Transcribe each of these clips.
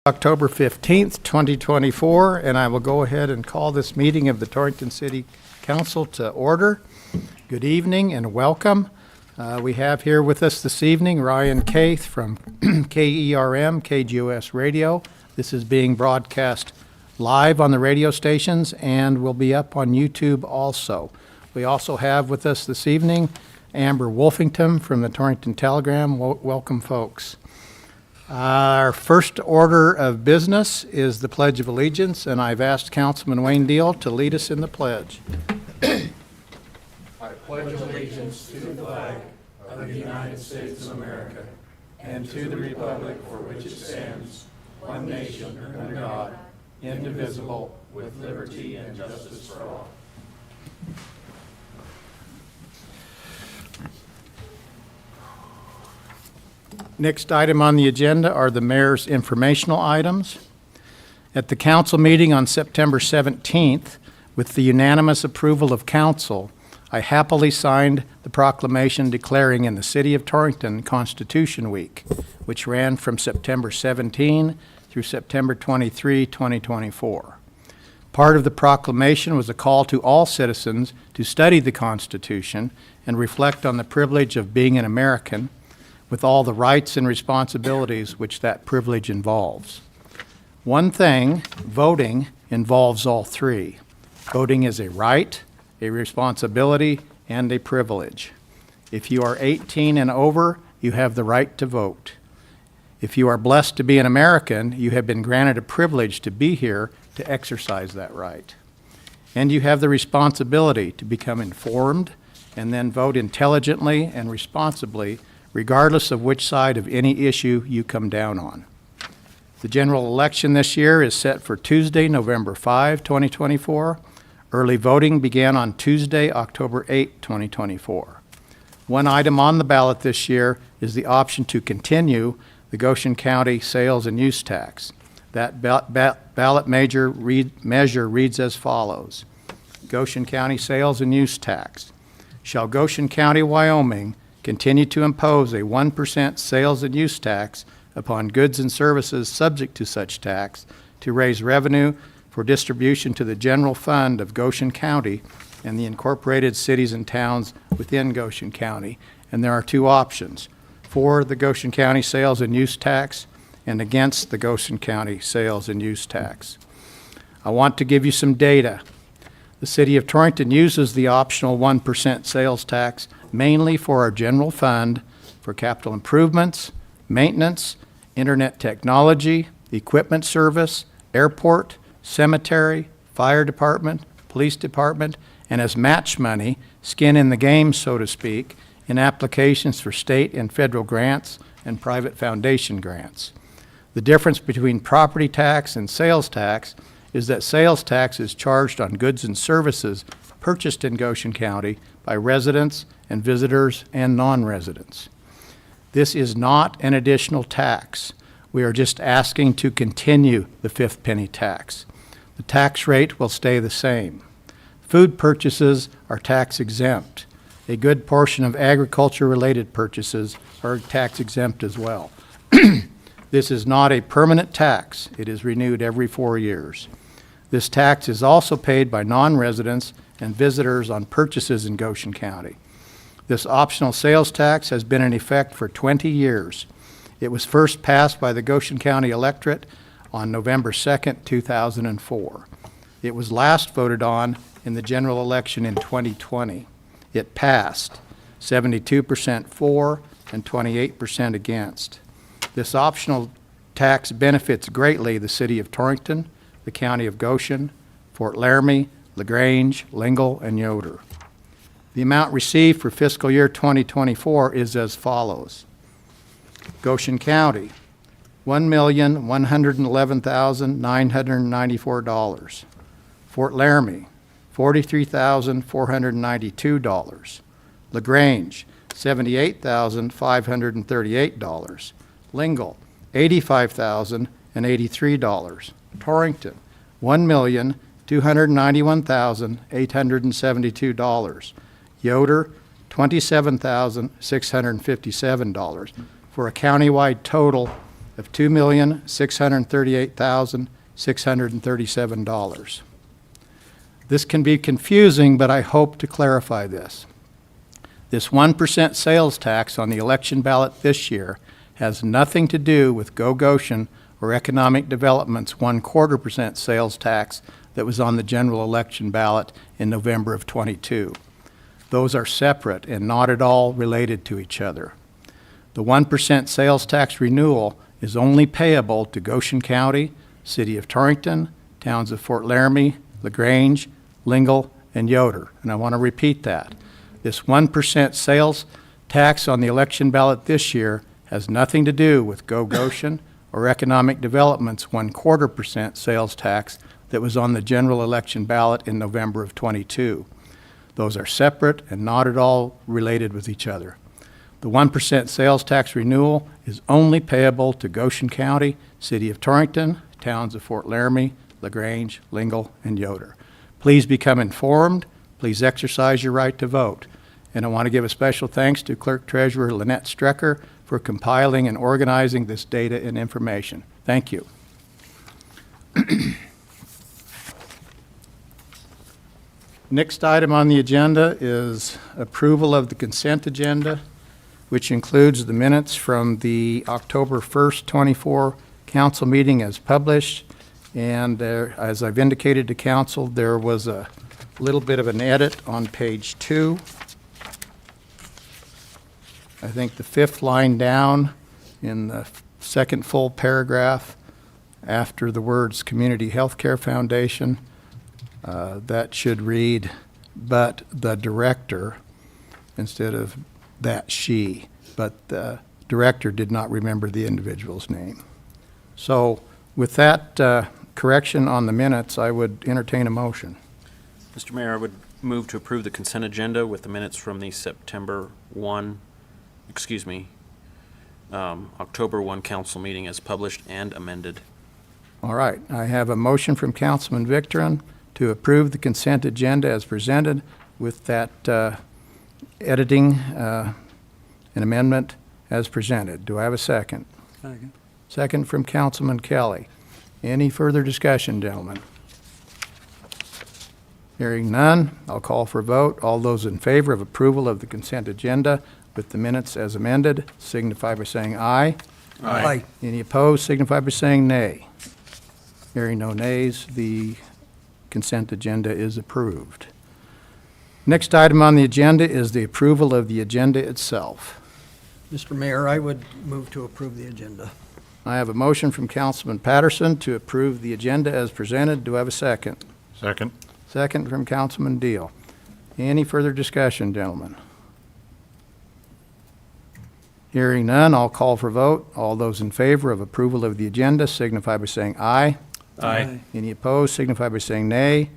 October 15th, 2024, and I will go ahead and call this meeting of the Torrington City Council to order. Good evening and welcome. We have here with us this evening Ryan Kaith from KERM, KGOS Radio. This is being broadcast live on the radio stations and will be up on YouTube also. We also have with us this evening Amber Wolfington from the Torrington Telegram. Welcome, folks. Our first order of business is the Pledge of Allegiance, and I've asked Councilman Wayne Deal to lead us in the pledge. I pledge allegiance to the flag of the United States of America and to the republic for which it stands, one nation under God, indivisible, with liberty and justice for all. Next item on the agenda are the mayor's informational items. At the council meeting on September 17th, with the unanimous approval of council, I happily signed the proclamation declaring in the city of Torrington Constitution Week, which ran from September 17 through September 23, 2024. Part of the proclamation was a call to all citizens to study the Constitution and reflect on the privilege of being an American, with all the rights and responsibilities which that privilege involves. One thing, voting, involves all three. Voting is a right, a responsibility, and a privilege. If you are 18 and over, you have the right to vote. If you are blessed to be an American, you have been granted a privilege to be here to exercise that right. And you have the responsibility to become informed and then vote intelligently and responsibly, regardless of which side of any issue you come down on. The general election this year is set for Tuesday, November 5, 2024. Early voting began on Tuesday, October 8, 2024. One item on the ballot this year is the option to continue the Goshen County sales and use tax. That ballot measure reads as follows. Goshen County sales and use tax. Shall Goshen County, Wyoming, continue to impose a 1% sales and use tax upon goods and services subject to such tax to raise revenue for distribution to the general fund of Goshen County and the incorporated cities and towns within Goshen County. And there are two options: for the Goshen County sales and use tax and against the Goshen County sales and use tax. I want to give you some data. The city of Torrington uses the optional 1% sales tax mainly for our general fund for capital improvements, maintenance, internet technology, equipment service, airport, cemetery, fire department, police department, and as match money, skin in the game, so to speak, in applications for state and federal grants and private foundation grants. The difference between property tax and sales tax is that sales tax is charged on goods and services purchased in Goshen County by residents and visitors and non-residents. This is not an additional tax. We are just asking to continue the fifth penny tax. The tax rate will stay the same. Food purchases are tax exempt. A good portion of agriculture-related purchases are tax exempt as well. This is not a permanent tax. It is renewed every 4 years. This tax is also paid by non-residents and visitors on purchases in Goshen County. This optional sales tax has been in effect for 20 years. It was first passed by the Goshen County electorate on November 2nd, 2004. It was last voted on in the general election in 2020. It passed, 72% for and 28% against. This optional tax benefits greatly the city of Torrington, the county of Goshen, Fort Laramie, LaGrange, Lingle, and Yoder. The amount received for fiscal year 2024 is as follows. Goshen County, $1,111,994. Fort Laramie, $43,492. LaGrange, $78,538. Lingle, $85,083. Torrington, $1,291,872. Yoder, $27,657, for a countywide total of $2,638,637. This can be confusing, but I hope to clarify this. This 1% sales tax on the election ballot this year has nothing to do with Go Goshen or Economic Development's 1/4% sales tax that was on the general election ballot in November of '22. Those are separate and not at all related to each other. The 1% sales tax renewal is only payable to Goshen County, City of Torrington, towns of Fort Laramie, LaGrange, Lingle, and Yoder. And I want to repeat that. This 1% sales tax on the election ballot this year has nothing to do with Go Goshen or Economic Development's 1/4% sales tax that was on the general election ballot in November of '22. Those are separate and not at all related with each other. The 1% sales tax renewal is only payable to Goshen County, City of Torrington, towns of Fort Laramie, LaGrange, Lingle, and Yoder. Please become informed. Please exercise your right to vote. And I want to give a special thanks to Clerk Treasurer Lynette Strecker for compiling and organizing this data and information. Thank you. Next item on the agenda is approval of the consent agenda, which includes the minutes from the October 1st, 24 council meeting as published. And as I've indicated to council, there was a little bit of an edit on page 2. I think the 5th line down in the second full paragraph after the words Community Healthcare Foundation, that should read, but the director, instead of that she, but the director did not remember the individual's name. So with that correction on the minutes, I would entertain a motion. Mr. Mayor, I would move to approve the consent agenda with the minutes from the October 1 council meeting as published and amended. All right, I have a motion from Councilman Victorin to approve the consent agenda as presented with that editing and amendment as presented. Do I have a second? Second. Second from Councilman Kelly. Any further discussion, gentlemen? Hearing none, I'll call for a vote. All those in favor of approval of the consent agenda with the minutes as amended signify by saying aye. Aye. Any opposed signify by saying nay. Hearing no nays, the consent agenda is approved. Next item on the agenda is the approval of the agenda itself. Mr. Mayor, I would move to approve the agenda. I have a motion from Councilman Patterson to approve the agenda as presented. Do I have a second? Second. Second from Councilman Deal. Any further discussion, gentlemen? Hearing none, I'll call for vote. All those in favor of approval of the agenda signify by saying aye. Aye. Any opposed signify by saying nay.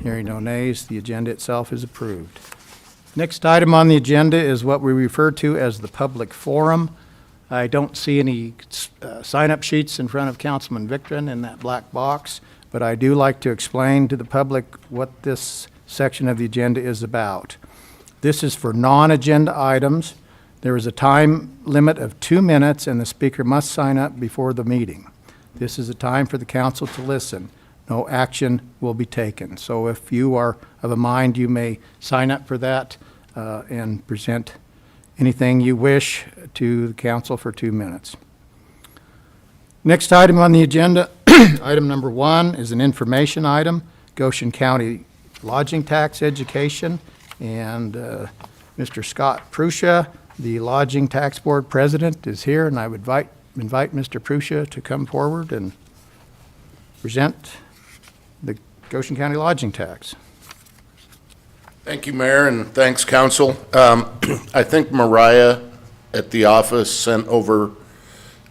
Hearing no nays, the agenda itself is approved. Next item on the agenda is what we refer to as the public forum. I don't see any sign-up sheets in front of Councilman Victorin in that black box, but I do like to explain to the public what this section of the agenda is about. This is for non-agenda items. There is a time limit of 2 minutes, and the speaker must sign up before the meeting. This is a time for the council to listen. No action will be taken. So if you are of a mind, you may sign up for that and present anything you wish to the council for 2 minutes. Next item on the agenda, item number 1, is an information item, Goshen County lodging tax education, and Mr. Scott Prussia, the Lodging Tax Board President, is here, and I would invite Mr. Prussia to come forward and present the Goshen County lodging tax. Thank you, Mayor, and thanks, Council. I think Mariah at the office sent over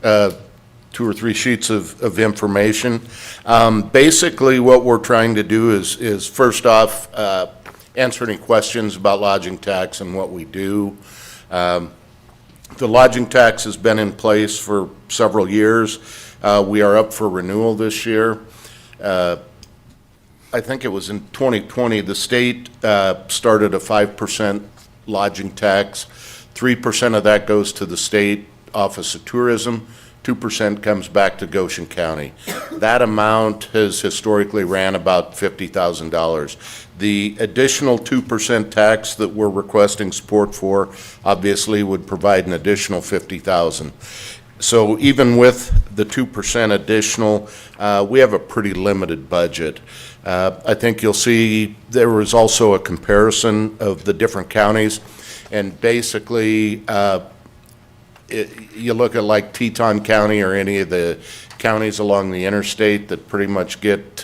2 or 3 sheets of information. Basically, what we're trying to do is first off, answer any questions about lodging tax and what we do. The lodging tax has been in place for several years. We are up for renewal this year. I think it was in 2020, the state started a 5% lodging tax. 3% of that goes to the State Office of Tourism, 2% comes back to Goshen County. That amount has historically ran about $50,000. The additional 2% tax that we're requesting support for obviously would provide an additional $50,000. So even with the 2% additional, we have a pretty limited budget. I think you'll see there was also a comparison of the different counties, and basically, you look at like Teton County or any of the counties along the interstate that pretty much get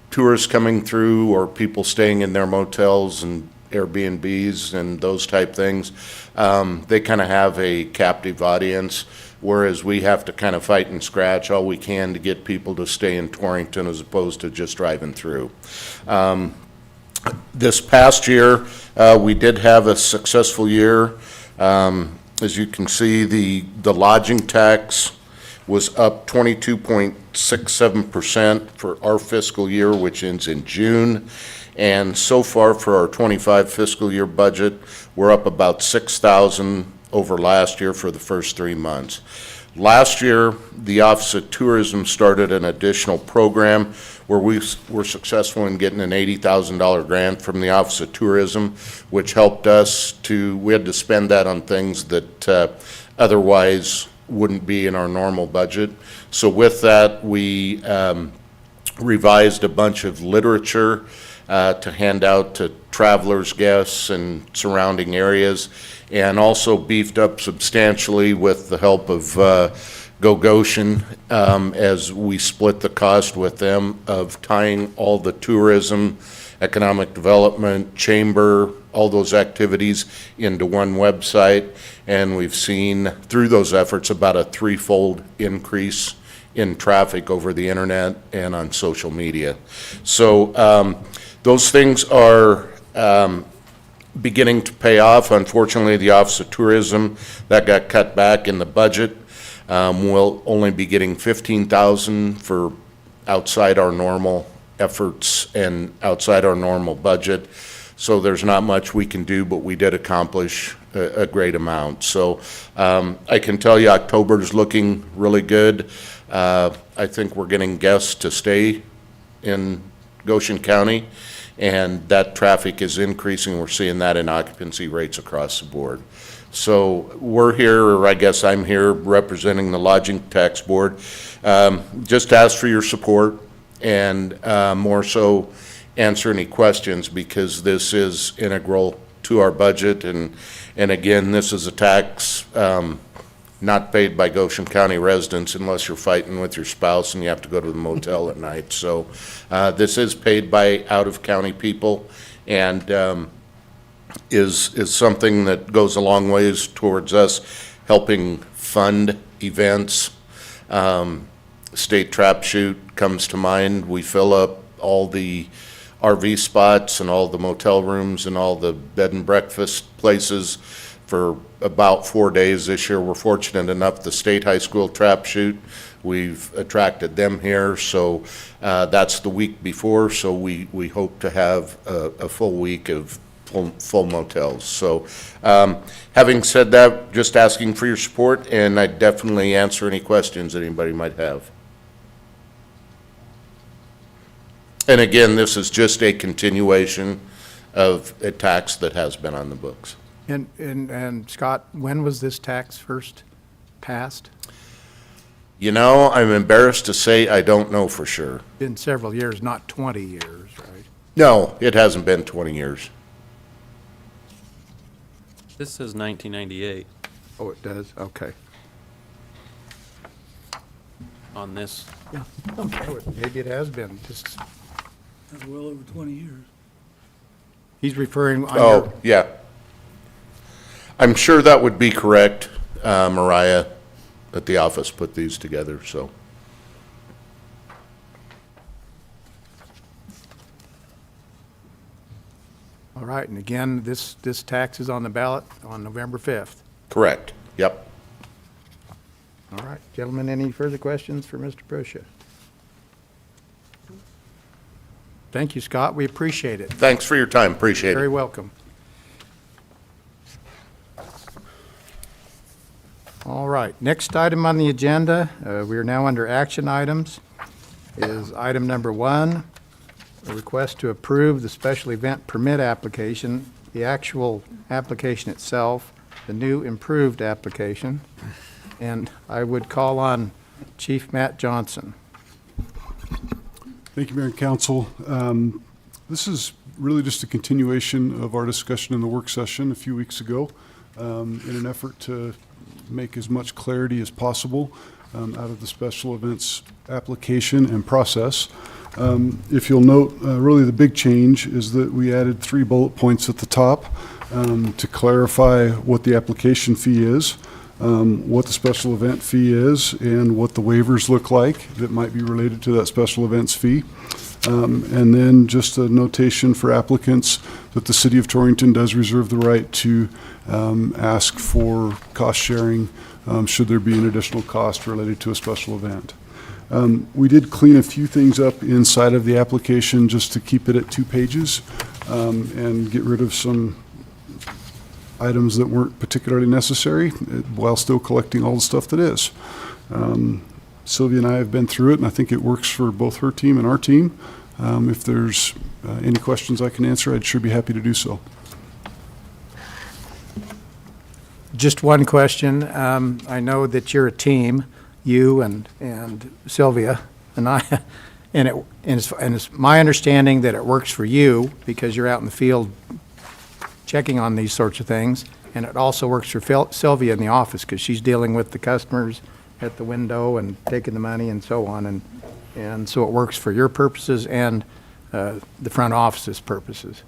tourists coming through or people staying in their motels and Airbnbs and those type things. They kind of have a captive audience, whereas we have to kind of fight and scratch all we can to get people to stay in Torrington as opposed to just driving through. This past year, we did have a successful year. As you can see, the lodging tax was up 22.67% for our fiscal year, which ends in June. And so far for our 25 fiscal year budget, we're up about 6,000 over last year for the first 3 months. Last year, the Office of Tourism started an additional program where we were successful in getting an $80,000 grant from the Office of Tourism, which helped us we had to spend that on things that otherwise wouldn't be in our normal budget. So with that, we revised a bunch of literature to hand out to travelers, guests, and surrounding areas, and also beefed up substantially with the help of Go Goshen as we split the cost with them of tying all the tourism, economic development, chamber, all those activities into one website. And we've seen through those efforts about a 3-fold increase in traffic over the internet and on social media. So those things are beginning to pay off. Unfortunately, the Office of Tourism, that got cut back in the budget. We'll only be getting $15,000 for outside our normal efforts and outside our normal budget. So there's not much we can do, but we did accomplish a great amount. So I can tell you October's looking really good. I think we're getting guests to stay in Goshen County, and that traffic is increasing. We're seeing that in occupancy rates across the board. So we're here, or I guess I'm here, representing the Lodging Tax Board. Just ask for your support and more so answer any questions, because this is integral to our budget. And again, this is a tax not paid by Goshen County residents unless you're fighting with your spouse and you have to go to the motel at night. So this is paid by out-of-county people, and is something that goes a long ways towards us helping fund events. State Trap Shoot comes to mind. We fill up all the RV spots and all the motel rooms and all the bed and breakfast places for about 4 days this year. We're fortunate enough, the State High School Trap Shoot, we've attracted them here, so that's the week before, so we hope to have a full week of full motels. So having said that, just asking for your support, and I'd definitely answer any questions that anybody might have. And again, this is just a continuation of a tax that has been on the books. And Scott, when was this tax first passed? You know, I'm embarrassed to say I don't know for sure. Been several years, not 20 years, right? No, it hasn't been 20 years. This says 1998 Oh, it does? Okay. on this. Yeah. Okay. Maybe it has been, just, That's well over 20 years. he's referring on Oh, yeah. I'm sure that would be correct, Mariah, that the office put these together, so. All right, and again, this tax is on the ballot on November 5th. Correct, yep. All right, gentlemen, any further questions for Mr. Prussia? Thank you, Scott, we appreciate it. Thanks for your time, appreciate Very it. welcome. All right, next item on the agenda, we are now under action items, is item number 1, a request to approve the special event permit application, the actual application itself, the new improved application, and I would call on Chief Matt Johnson. Thank you, Mayor and Council. This is really just a continuation of our discussion in the work session a few weeks ago in an effort to make as much clarity as possible out of the special events application and process. If you'll note, really the big change is that we added 3 bullet points at the top to clarify what the application fee is, what the special event fee is, and what the waivers look like that might be related to that special events fee. And then just a notation for applicants that the City of Torrington does reserve the right to ask for cost sharing should there be an additional cost related to a special event. We did clean a few things up inside of the application just to keep it at 2 pages and get rid of some items that weren't particularly necessary while still collecting all the stuff that is. Sylvia and I have been through it, and I think it works for both her team and our team. If there's any questions I can answer, I'd sure be happy to do so. Just one question. I know that you're a team, you and Sylvia and I, and it's my understanding that it works for you because you're out in the field checking on these sorts of things, and it also works for Sylvia in the office because she's dealing with the customers at the window and taking the money and so on, and so it works for your purposes and the front office's purposes.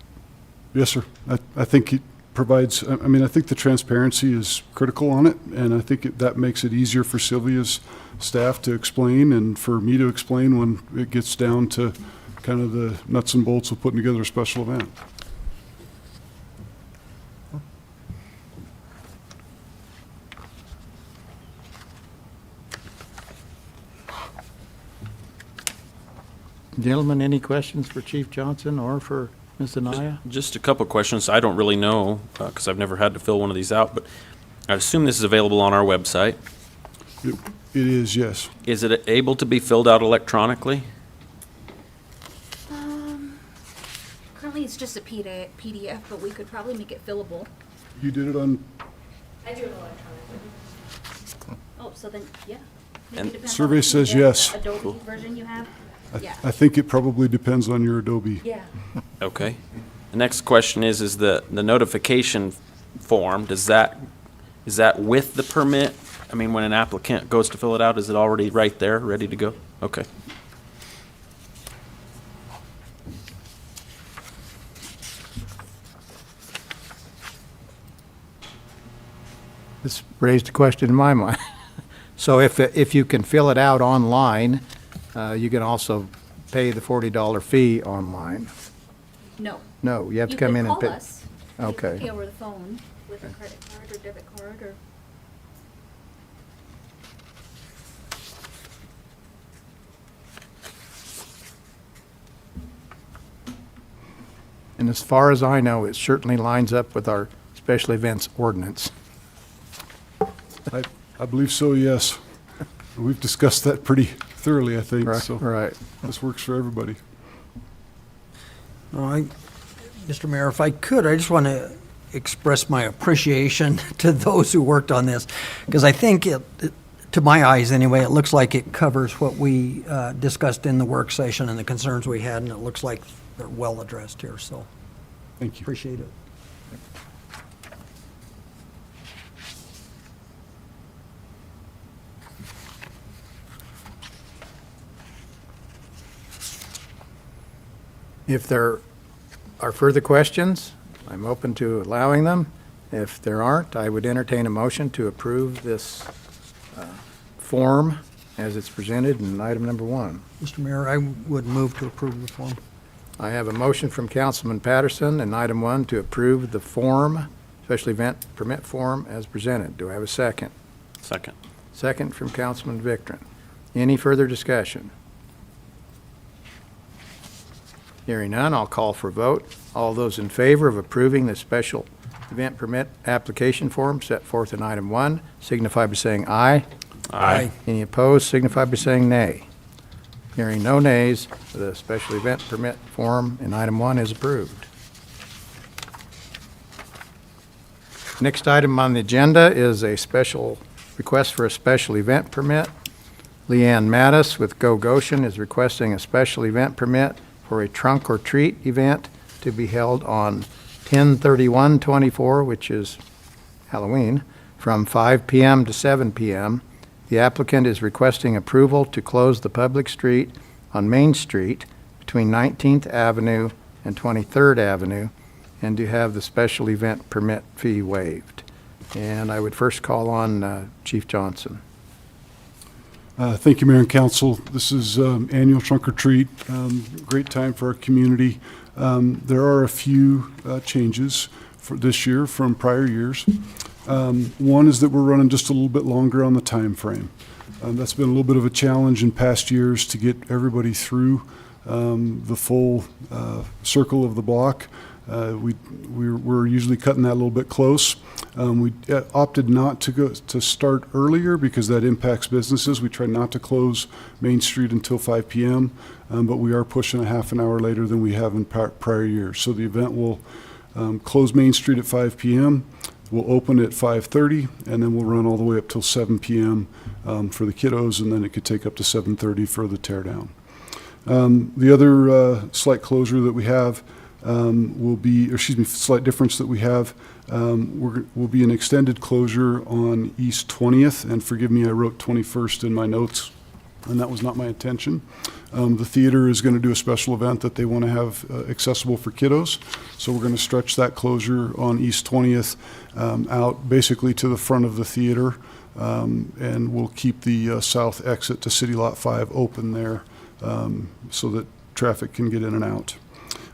Yes, sir. I think it provides, I mean, I think the transparency is critical on it, and I think that makes it easier for Sylvia's staff to explain and for me to explain when it gets down to kind of the nuts and bolts of putting together a special event. Gentlemen, any questions for Chief Johnson or for Ms. Anaya? Just a couple of questions. I don't really know, because I've never had to fill one of these out, but I assume this is available on our website. It is, yes. Is it able to be filled out electronically? Currently, it's just a PDF, but we could probably make it fillable. You did it on, I do it electronically. Oh, so then, yeah. Maybe And it depends survey on says the yes. Adobe version you have. Yeah. I think it probably depends on your Adobe. Yeah. Okay. The next question is the notification form, is that with the permit? I mean, when an applicant goes to fill it out, is it already right there, ready to go? Okay. This raised a question in my mind. So if you can fill it out online, you can also pay the $40 fee online. No. No, you have to come in and You pay. could call us. Okay. You could pay over the phone with a credit card or debit card or. And as far as I know, it certainly lines up with our special events ordinance. I believe so, yes. We've discussed that pretty thoroughly, I think, Right, so right. this works for everybody. Mr. Mayor, if I could, I just want to express my appreciation to those who worked on this, because I think to my eyes anyway, it looks like it covers what we discussed in the work session and the concerns we had, and it looks like they're well addressed here, so Thank you. appreciate it. If there are further questions, I'm open to allowing them. If there aren't, I would entertain a motion to approve this form as it's presented in item number 1. Mr. Mayor, I would move to approve the form. I have a motion from Councilman Patterson in item 1 to approve the form, special event permit form as presented. Do I have a second? Second. Second from Councilman Victorin. Any further discussion? Hearing none, I'll call for a vote. All those in favor of approving the special event permit application form set forth in item 1 signify by saying aye. Aye. Any opposed signify by saying nay. Hearing no nays, the special event permit form in item 1 is approved. Next item on the agenda is a special request for a special event permit. Leanne Mattis with Go Goshen is requesting a special event permit for a trunk or treat event to be held on 10/31/24, which is Halloween, from 5 p.m. to 7 p.m. The applicant is requesting approval to close the public street on Main Street between 19th Avenue and 23rd Avenue and to have the special event permit fee waived. And I would first call on Chief Johnson. Thank you, Mayor and Council. This is annual trunk or treat. Great time for our community. There are a few changes for this year from prior years. One is that we're running just a little bit longer on the time frame. That's been a little bit of a challenge in past years to get everybody through the full circle of the block. We're usually cutting that a little bit close. We opted not to start earlier because that impacts businesses. We try not to close Main Street until 5 p.m., but we are pushing a half an hour later than we have in prior years. So the event will close Main Street at 5 p.m., we'll open at 5:30, and then we'll run all the way up till 7 p.m. For the kiddos, and then it could take up to 7:30 for the teardown. The other slight closure that we have slight difference that we have will be an extended closure on East 20th, and forgive me, I wrote 21st in my notes, and that was not my intention. The theater is going to do a special event that they want to have accessible for kiddos, so we're going to stretch that closure on East 20th out basically to the front of the theater, and we'll keep the south exit to City Lot 5 open there so that traffic can get in and out.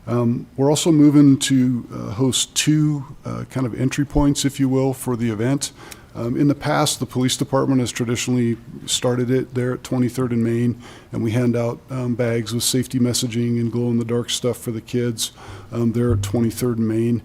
We're also moving to host two kind of entry points, if you will, for the event. In the past, the police department has traditionally started it there at 23rd and Main, and we hand out bags with safety messaging and glow-in-the-dark stuff for the kids there at 23rd and Main.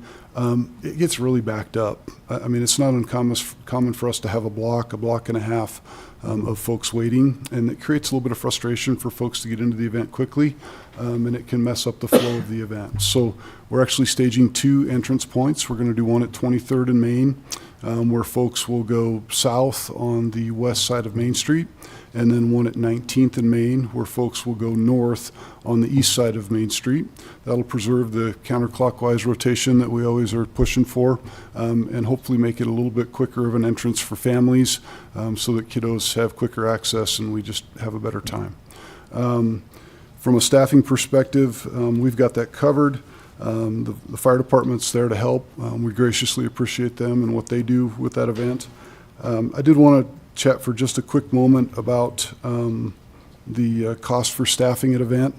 It gets really backed up. I mean, it's not uncommon for us to have a block and a half of folks waiting, and it creates a little bit of frustration for folks to get into the event quickly, and it can mess up the flow of the event. So we're actually staging two entrance points. We're going to do one at 23rd and Main, where folks will go south on the west side of Main Street, and then one at 19th and Main, where folks will go north on the east side of Main Street. That'll preserve the counterclockwise rotation that we always are pushing for, and hopefully make it a little bit quicker of an entrance for families, so that kiddos have quicker access and we just have a better time. From a staffing perspective, we've got that covered. The fire department's there to help. We graciously appreciate them and what they do with that event. I did want to chat for just a quick moment about the cost for staffing at event.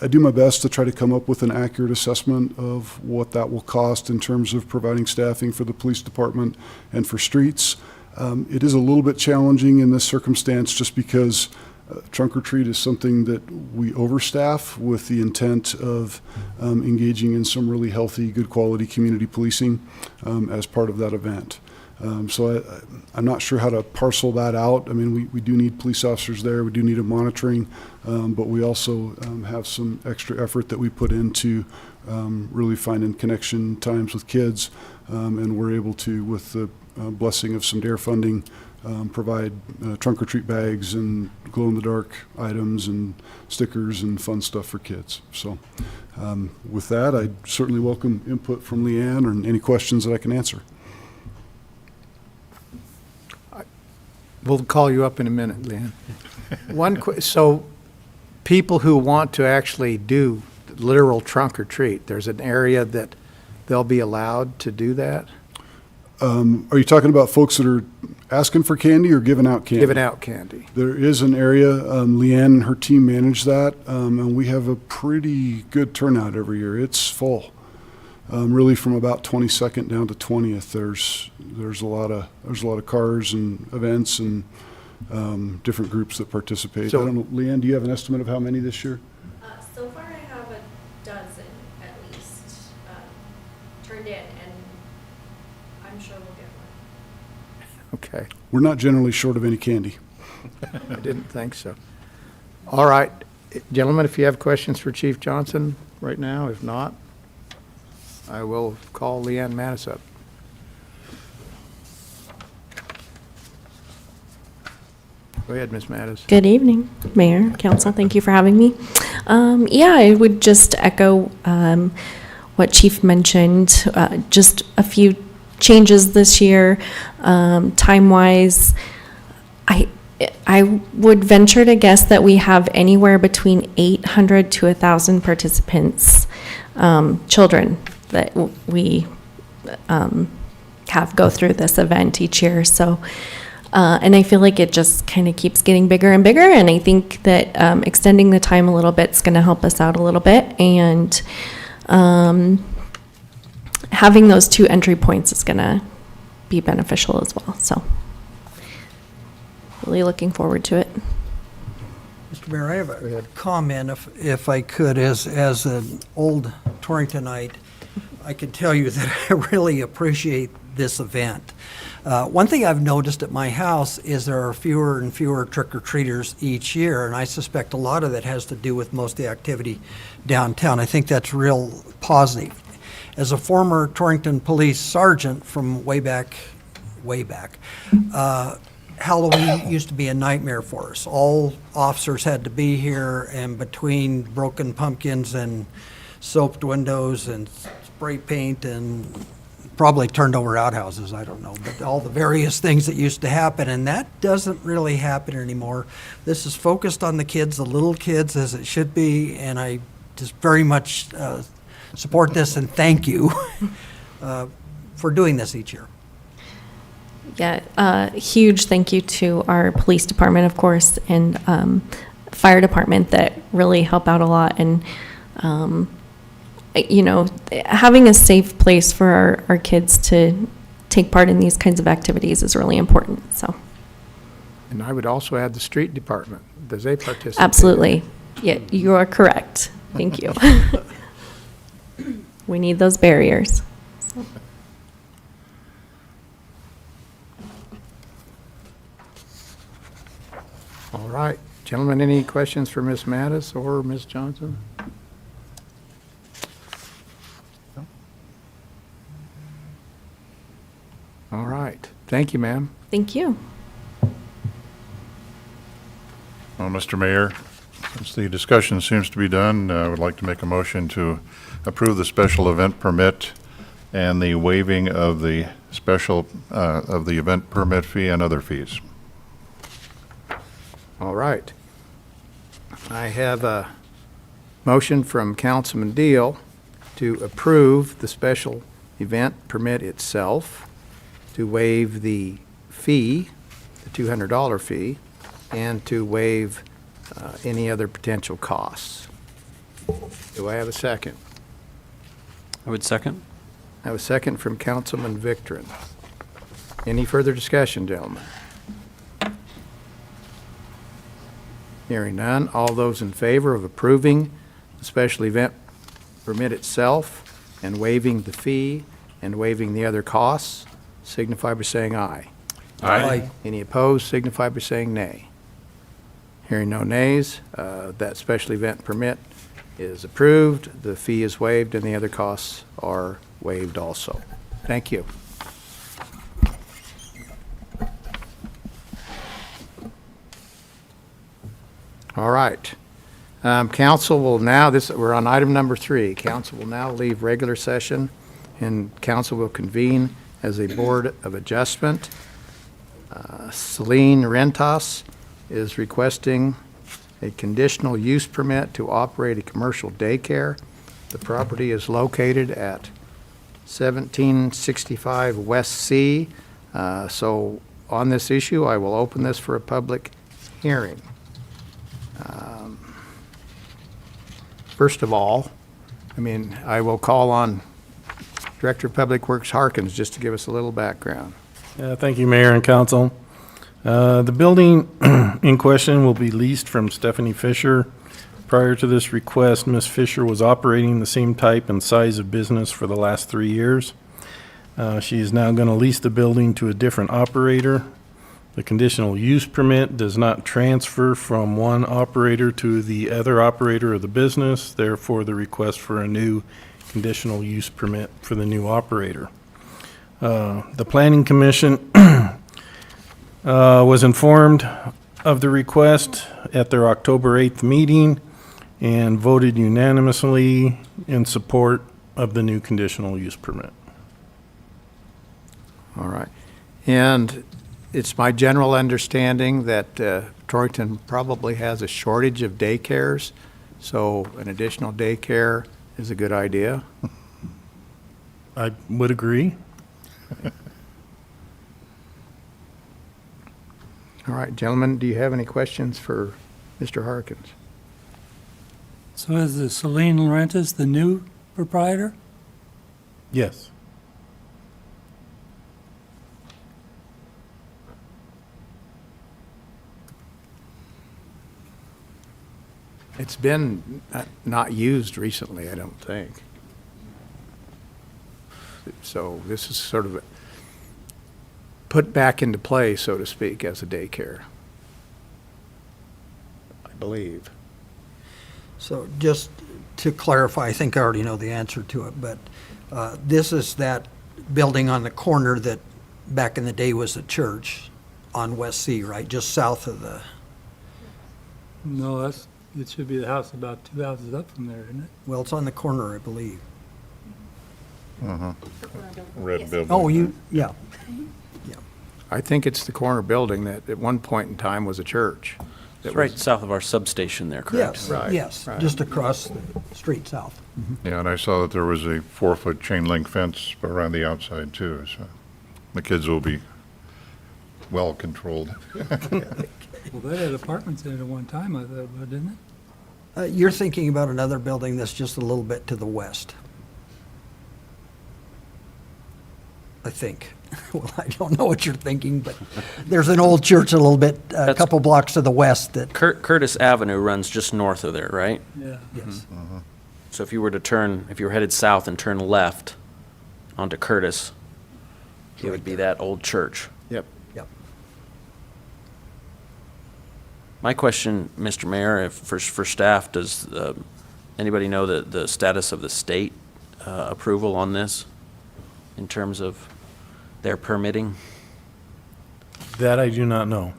I do my best to try to come up with an accurate assessment of what that will cost in terms of providing staffing for the police department and for streets. It is a little bit challenging in this circumstance just because trunk or treat is something that we overstaff with the intent of engaging in some really healthy, good quality community policing as part of that event. So I'm not sure how to parcel that out. I mean, we do need police officers there. We do need a monitoring, but we also have some extra effort that we put into really finding connection times with kids, and we're able to, with the blessing of some DARE funding, provide trunk or treat bags and glow-in-the-dark items and stickers and fun stuff for kids. So with that, I certainly welcome input from Leanne or any questions that I can answer. We'll call you up in a minute, Leanne. So people who want to actually do literal trunk or treat, there's an area that they'll be allowed to do that? Are you talking about folks that are asking for candy or giving out candy? Giving out candy. There is an area, Leanne and her team manage that, and we have a pretty good turnout every year. It's full. Really from about 22nd down to 20th, there's a lot of cars and events and different groups that participate. So, I don't know, Leanne, do you have an estimate of how many this year? So far I have a dozen at least. turned in, and I'm sure we'll get one. Okay, We're not generally short of any candy. I didn't think so. All right, gentlemen, if you have questions for Chief Johnson right now, if not, I will call Leanne Mattis up. Go ahead, Ms. Mattis. Good evening, Mayor, Council. Thank you for having me. Yeah, I would just echo what Chief mentioned. Just a few changes this year, time-wise. I would venture to guess that we have anywhere between 800 to 1,000 participants, children that we have go through this event each year. So. And I feel like it just kind of keeps getting bigger and bigger, and I think that extending the time a little bit is going to help us out a little bit, and having those 2 entry points is going to be beneficial as well. So really looking forward to it. Mr. Mayor, I have a comment, if I could, as an old Torringtonite, I can tell you that I really appreciate this event. One thing I've noticed at my house is there are fewer and fewer trick-or-treaters each year, and I suspect a lot of that has to do with most of the activity downtown. I think that's real positive. As a former Torrington police sergeant from way back, Halloween used to be a nightmare for us. All officers had to be here, and between broken pumpkins and soaped windows and spray paint and probably turned over outhouses, I don't know, but all the various things that used to happen, and that doesn't really happen anymore. This is focused on the kids, the little kids, as it should be, and I just very much support this, and thank you for doing this each year. Yeah, huge thank you to our police department, of course, and fire department that really help out a lot. And you know, having a safe place for our kids to take part in these kinds of activities is really important. So, And I would also add the street department. Does they participate? absolutely. Yeah, you are correct. Thank you. We need those barriers. So. All right. Gentlemen, any questions for Ms. Mattis or Ms. Johnson? No? All right. Thank you, ma'am. Thank you. Well, Mr. Mayor, since the discussion seems to be done, I would like to make a motion to approve the special event permit and the waiving of the of the event permit fee and other fees. All right. I have a motion from Councilman Deal to approve the special event permit itself, to waive the fee, the $200 fee, and to waive any other potential costs. Do I have a second? I would second. I have a second from Councilman Victorin. Any further discussion, gentlemen? Hearing none, all those in favor of approving the special event permit itself and waiving the fee and waiving the other costs, signify by saying aye. Aye. Any opposed, signify by saying nay. Hearing no nays, that special event permit is approved, the fee is waived, and the other costs are waived also. Thank you. All right. Council will now, we're on item number 3. Council will now leave regular session, and council will convene as a Board of Adjustment. Celine Rentas is requesting a conditional use permit to operate a commercial daycare. The property is located at 1765 West C. So on this issue, I will open this for a public hearing. First of all, I will call on Director of Public Works Harkins just to give us a little background. Thank you, Mayor and Council. The building in question will be leased from Stephanie Fisher prior to this request, Ms. Fisher was operating the same type and size of business for the last 3 years. She is now going to lease the building to a different operator. The conditional use permit does not transfer from one operator to the other operator of the business, therefore the request for a new conditional use permit for the new operator. The Planning Commission was informed of the request at their October 8th meeting and voted unanimously in support of the new conditional use permit. All right. And it's my general understanding that Torrington probably has a shortage of daycares, so an additional daycare is a good idea. I would agree. All right, gentlemen, do you have any questions for Mr. Harkins? So is the Celine Laurentis the new proprietor? Yes. It's been not used recently, I don't think. So this is sort of put back into play, so to speak, as a daycare, I believe. So just to clarify, I think I already know the answer to it, but this is that building on the corner that back in the day was a church on West C, right? Just south of the, No, it should be the house about 2 houses up from there, isn't it? well, it's on the corner, I believe. Red building. Oh, yeah. I think it's the corner building that at one point in time was a church. It's right south of our substation there, correct? Yes, Right, yes, right. just across the street south. Yeah, and I saw that there was a 4-foot chain link fence around the outside too, so the kids will be well controlled. Well, that had apartments in it at one time, I thought, but didn't it? You're thinking about another building that's just a little bit to the west. I think. Well, I don't know what you're thinking, but there's an old church a little bit, a That's- couple blocks to the west that, Curtis Avenue runs just north of there, right? Yeah. yes. So if you were headed south and turn left onto Curtis, it would be that old church. Yep. Yep. My question, Mr. Mayor, for staff, does anybody know the status of the state approval on this in terms of their permitting? That I do not know.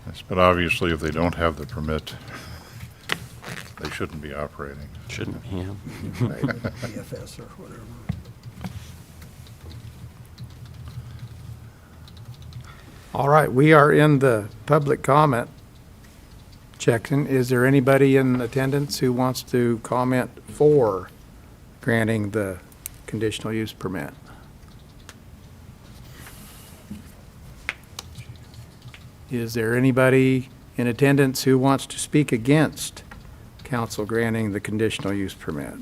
Yes, but obviously, if they don't have the permit, they shouldn't be operating. Shouldn't, yeah. BFS or whatever. All right, we are in the public comment section. Is there anybody in attendance who wants to comment for granting the conditional use permit? Is there anybody in attendance who wants to speak against council granting the conditional use permit?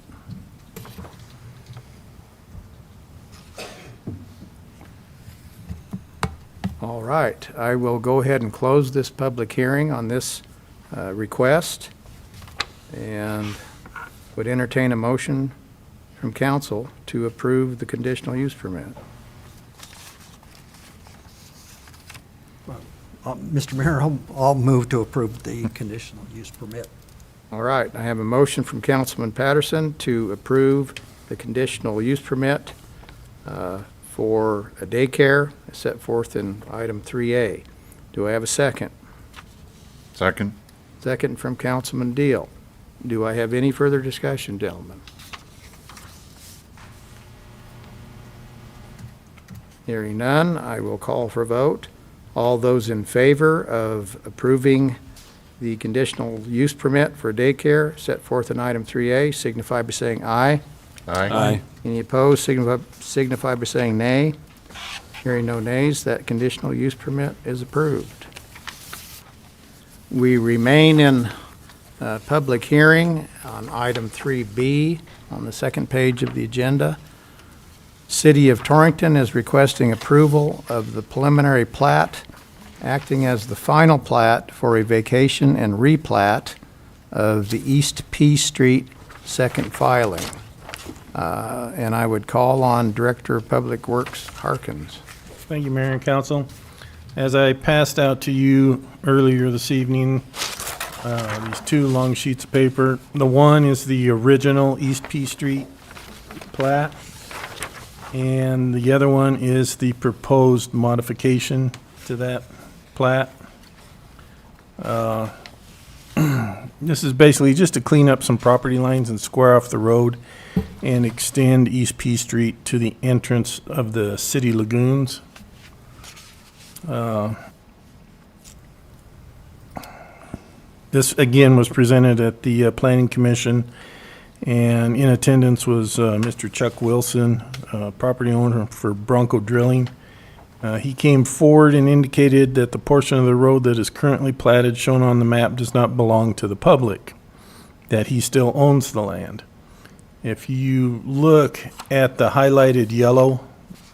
All right, I will go ahead and close this public hearing on this request and would entertain a motion from council to approve the conditional use permit. Mr. Mayor, I'll move to approve the conditional use permit. All right, I have a motion from Councilman Patterson to approve the conditional use permit for a daycare set forth in item 3A. Do I have a second? Second? Second from Councilman Deal. Do I have any further discussion, gentlemen? Hearing none, I will call for a vote. All those in favor of approving the conditional use permit for daycare set forth in item 3A signify by saying aye. Aye. Any opposed signify by saying nay. Hearing no nays, that conditional use permit is approved. We remain in Public hearing on item 3B on the second page of the agenda. City of Torrington is requesting approval of the preliminary plat, acting as the final plat for a vacation and replat of the East P Street second filing. And I would call on Director of Public Works Harkins. Thank you, Mayor and Council. As I passed out to you earlier this evening, these two long sheets of paper. The one is the original East P Street plat, and the other one is the proposed modification to that plat. This is basically just to clean up some property lines and square off the road and extend East P Street to the entrance of the city lagoons. This, again, was presented at the Planning Commission, and in attendance was Mr. Chuck Wilson, property owner for Bronco Drilling. He came forward and indicated that the portion of the road that is currently platted, shown on the map, does not belong to the public, that he still owns the land. If you look at the highlighted yellow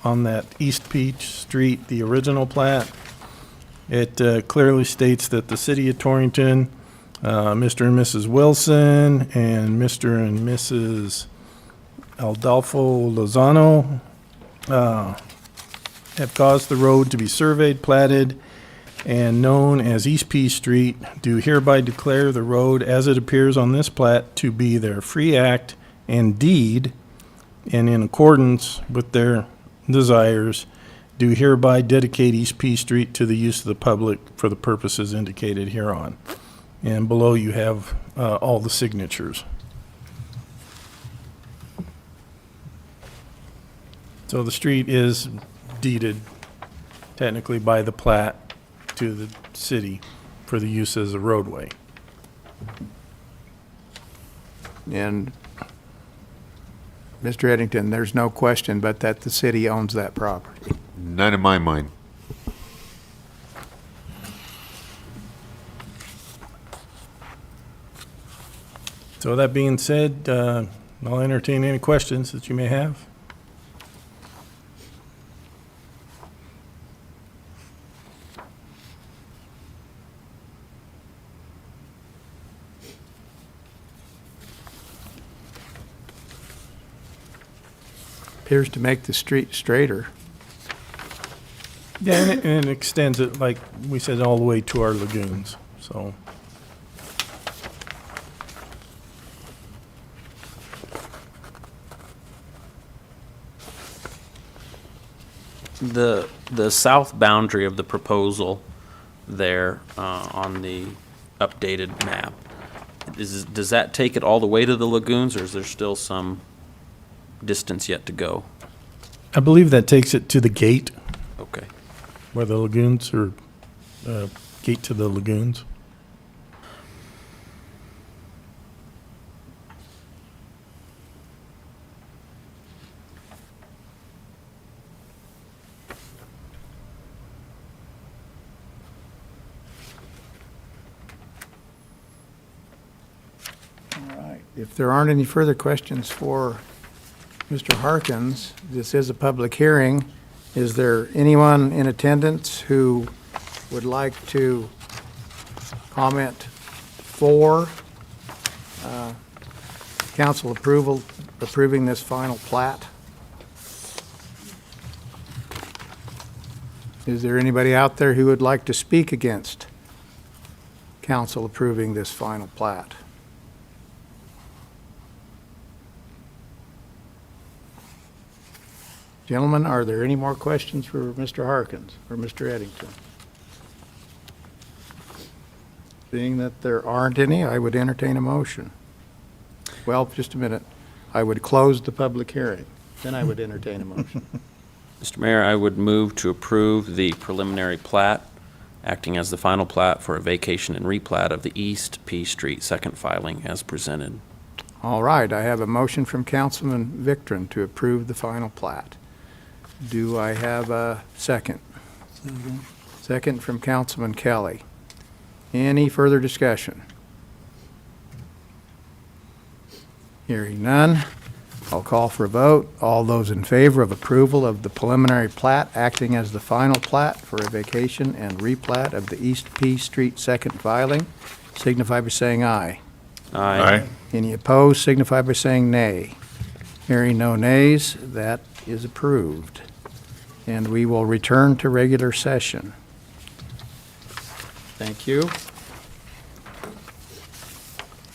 on that East Peach Street, the original plat, it clearly states that the city of Torrington, Mr. and Mrs. Wilson, and Mr. and Mrs. Adolfo Lozano have caused the road to be surveyed, platted, and known as East P Street, do hereby declare the road as it appears on this plat to be their free act and deed, and in accordance with their desires, do hereby dedicate East P Street to the use of the public for the purposes indicated hereon. And below you have all the signatures. So the street is deeded technically by the plat to the city for the use as a roadway. And Mr. Eddington, there's no question but that the city owns that property. None in my mind. So that being said, I'll entertain any questions that you may have. Appears to make the street straighter. Yeah, and it extends it, like we said, all the way to our lagoons, so. The south boundary of the proposal there on the updated map, does that take it all the way to the lagoons, or is there still some distance yet to go? I believe that takes it to the gate Okay. where the lagoons are, gate to the lagoons. All right. If there aren't any further questions for Mr. Harkins, this is a public hearing. Is there anyone in attendance who would like to comment for council approval, approving this final plat? Is there anybody out there who would like to speak against council approving this final plat? Gentlemen, are there any more questions for Mr. Harkins or Mr. Eddington? Seeing that there aren't any, I would entertain a motion. Well, just a minute. I would close the public hearing, then I would entertain a motion. Mr. Mayor, I would move to approve the preliminary plat, acting as the final plat for a vacation and replat of the East P Street second filing as presented. All right, I have a motion from Councilman Victron to approve the final plat. Do I have a second? Second from Councilman Kelly. Any further discussion? Hearing none, I'll call for a vote. All those in favor of approval of the preliminary plat acting as the final plat for a vacation and replat of the East P Street second filing, signify by saying aye. Aye. Any opposed, signify by saying nay. Hearing no nays, that is approved. And we will return to regular session. Thank you.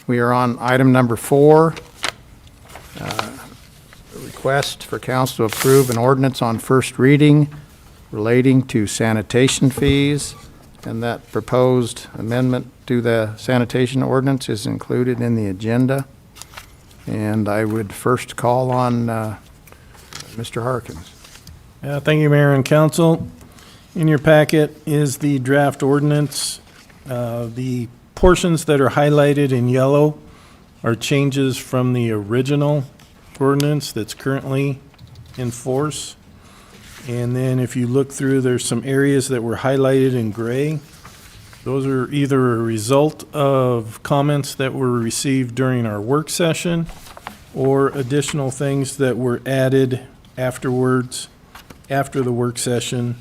We are on item number 4. Request for council to approve an ordinance on first reading relating to sanitation fees. And that proposed amendment to the sanitation ordinance is included in the agenda. And I would first call on Mr. Harkins. Thank you, Mayor and Council. In your packet is the draft ordinance. The portions that are highlighted in yellow are changes from the original ordinance that's currently in force. And then if you look through, there's some areas that were highlighted in gray. Those are either a result of comments that were received during our work session or additional things that were added afterwards, after the work session,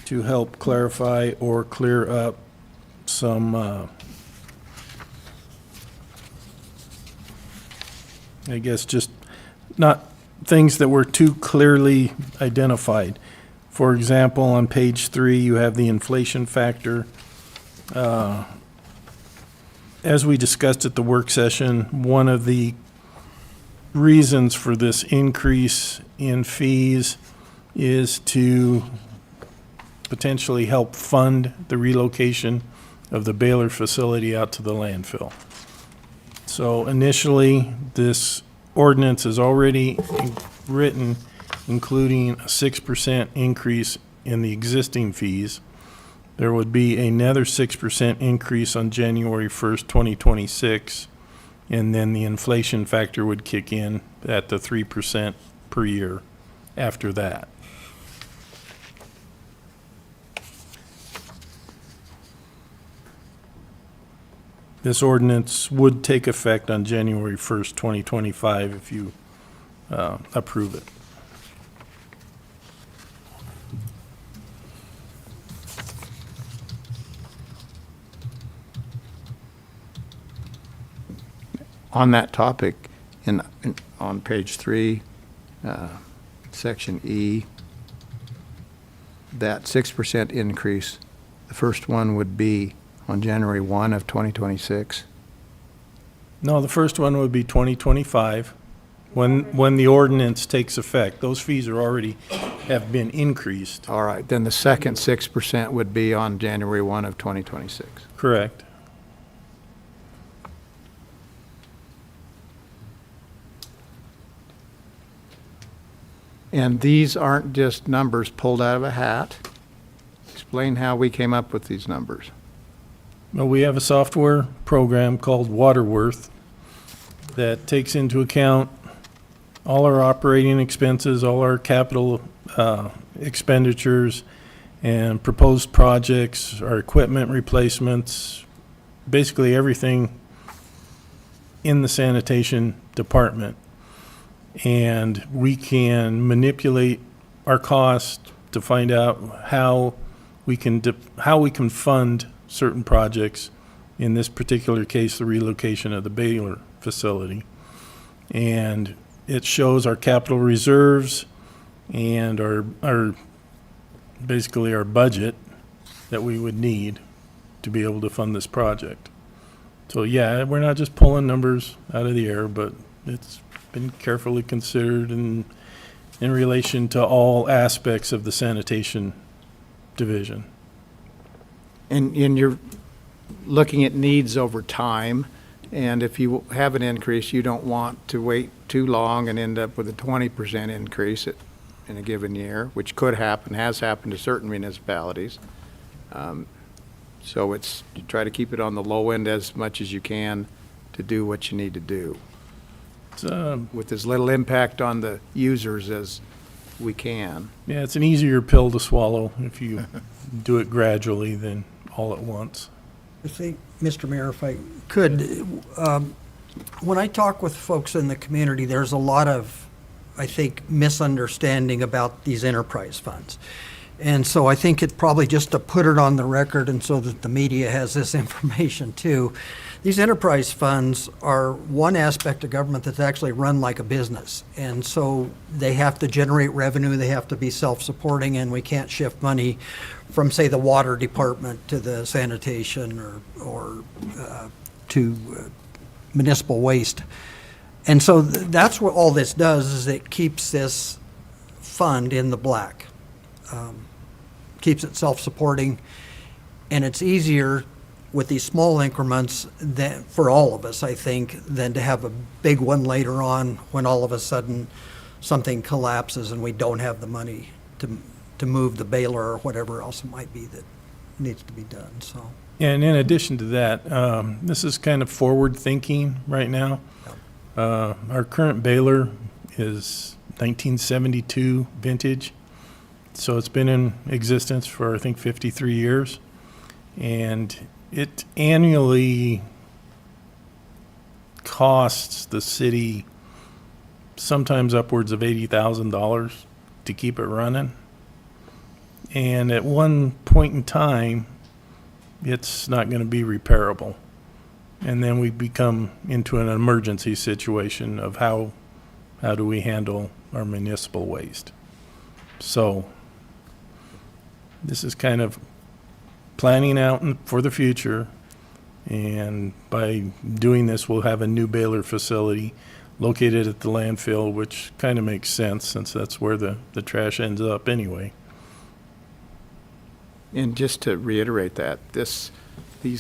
to help clarify or clear up some I guess just not things that were too clearly identified. For example, on page 3, you have the inflation factor. As we discussed at the work session, one of the reasons for this increase in fees is to potentially help fund the relocation of the baler facility out to the landfill. So initially, this ordinance is already written, including a 6% increase in the existing fees. There would be another 6% increase on January 1st, 2026, and then the inflation factor would kick in at the 3% per year after that. This ordinance would take effect on January 1st, 2025 if you approve it. On that topic, on page 3, section E, that 6% increase, the first one would be on January 1 of 2026? No, the first one would be 2025, when the ordinance takes effect. Those fees are already have been increased. All right, then the second 6% would be on January 1 of 2026. Correct. And these aren't just numbers pulled out of a hat. Explain how we came up with these numbers. Well, we have a software program called Waterworth that takes into account all our operating expenses, all our capital expenditures, and proposed projects, our equipment replacements, basically everything in the sanitation department. And we can manipulate our cost to find out how we can fund certain projects, in this particular case, the relocation of the baler facility. And it shows our capital reserves and our basically our budget that we would need to be able to fund this project. So yeah, we're not just pulling numbers out of the air, but it's been carefully considered in relation to all aspects of the sanitation division. And you're looking at needs over time, and if you have an increase, you don't want to wait too long and end up with a 20% increase in a given year, which could happen, has happened to certain municipalities. So it's, you try to keep it on the low end as much as you can to do what you need to do, with as little impact on the users as we can. Yeah, it's an easier pill to swallow if you do it gradually than all at once. I think, Mr. Mayor, if I could, When I talk with folks in the community, there's a lot of, I think, misunderstanding about these enterprise funds. And so I think it probably just to put it on the record and so that the media has this information too, these enterprise funds are one aspect of government that's actually run like a business. And so they have to generate revenue, they have to be self-supporting, and we can't shift money from, say, the water department to the sanitation or to municipal waste. And so that's what all this does, is it keeps this fund in the black. Keeps it self-supporting, and it's easier with these small increments than, for all of us, I think, than to have a big one later on when all of a sudden something collapses and we don't have the money to move the baler or whatever else it might be that needs to be done, so. And in addition to that, this is kind of forward thinking right now. Our current baler is 1972 vintage. So it's been in existence for, I think, 53 years. And it annually costs the city sometimes upwards of $80,000 to keep it running. And at one point in time, it's not going to be repairable. And then we become into an emergency situation of how do we handle our municipal waste. So this is kind of planning out for the future, and by doing this, we'll have a new baler facility located at the landfill, which kind of makes sense since that's where the trash ends up anyway. And just to reiterate that, these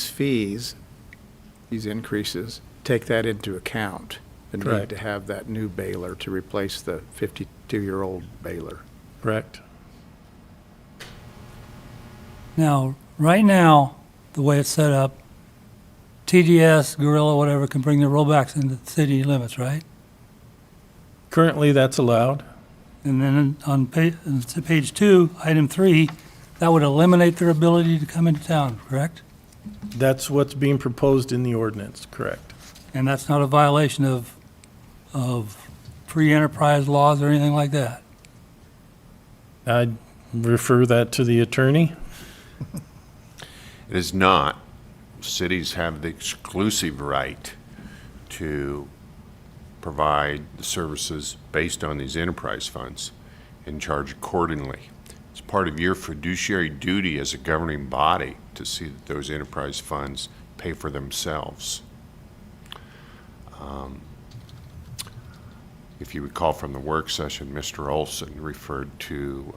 fees, these increases, take that into account. The need Correct. to have that new baler to replace the 52-year-old baler. Correct? Now, right now, the way it's set up, TDS, Gorilla, whatever, can bring their rollbacks into the city limits, right? Currently, that's allowed. And then on page 2, item 3, that would eliminate their ability to come into town, correct? That's what's being proposed in the ordinance, correct? And that's not a violation of free enterprise laws or anything like that? I'd refer that to the attorney. It is not. Cities have the exclusive right to provide the services based on these enterprise funds and charge accordingly. It's part of your fiduciary duty as a governing body to see that those enterprise funds pay for themselves. If you recall from the work session, Mr. Olson referred to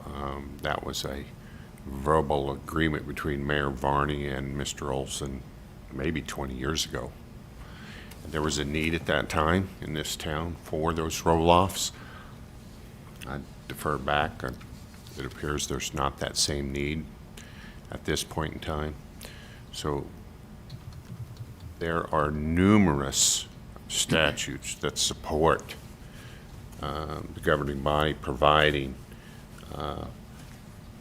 that was a verbal agreement between Mayor Varney and Mr. Olson maybe 20 years ago. And there was a need at that time in this town for those roll-offs. I defer back. It appears there's not that same need at this point in time. So there are numerous statutes that support the governing body providing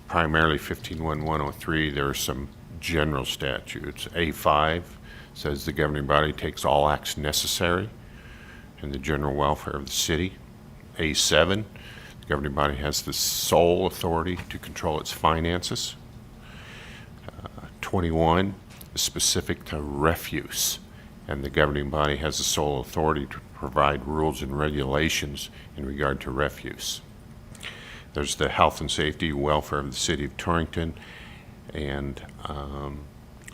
primarily 15.1.103. There are some general statutes. A5 says the governing body takes all acts necessary in the general welfare of the city. A7, the governing body has the sole authority to control its finances. 21 is specific to refuse, and the governing body has the sole authority to provide rules and regulations in regard to refuse. There's the health and safety welfare of the city of Torrington, and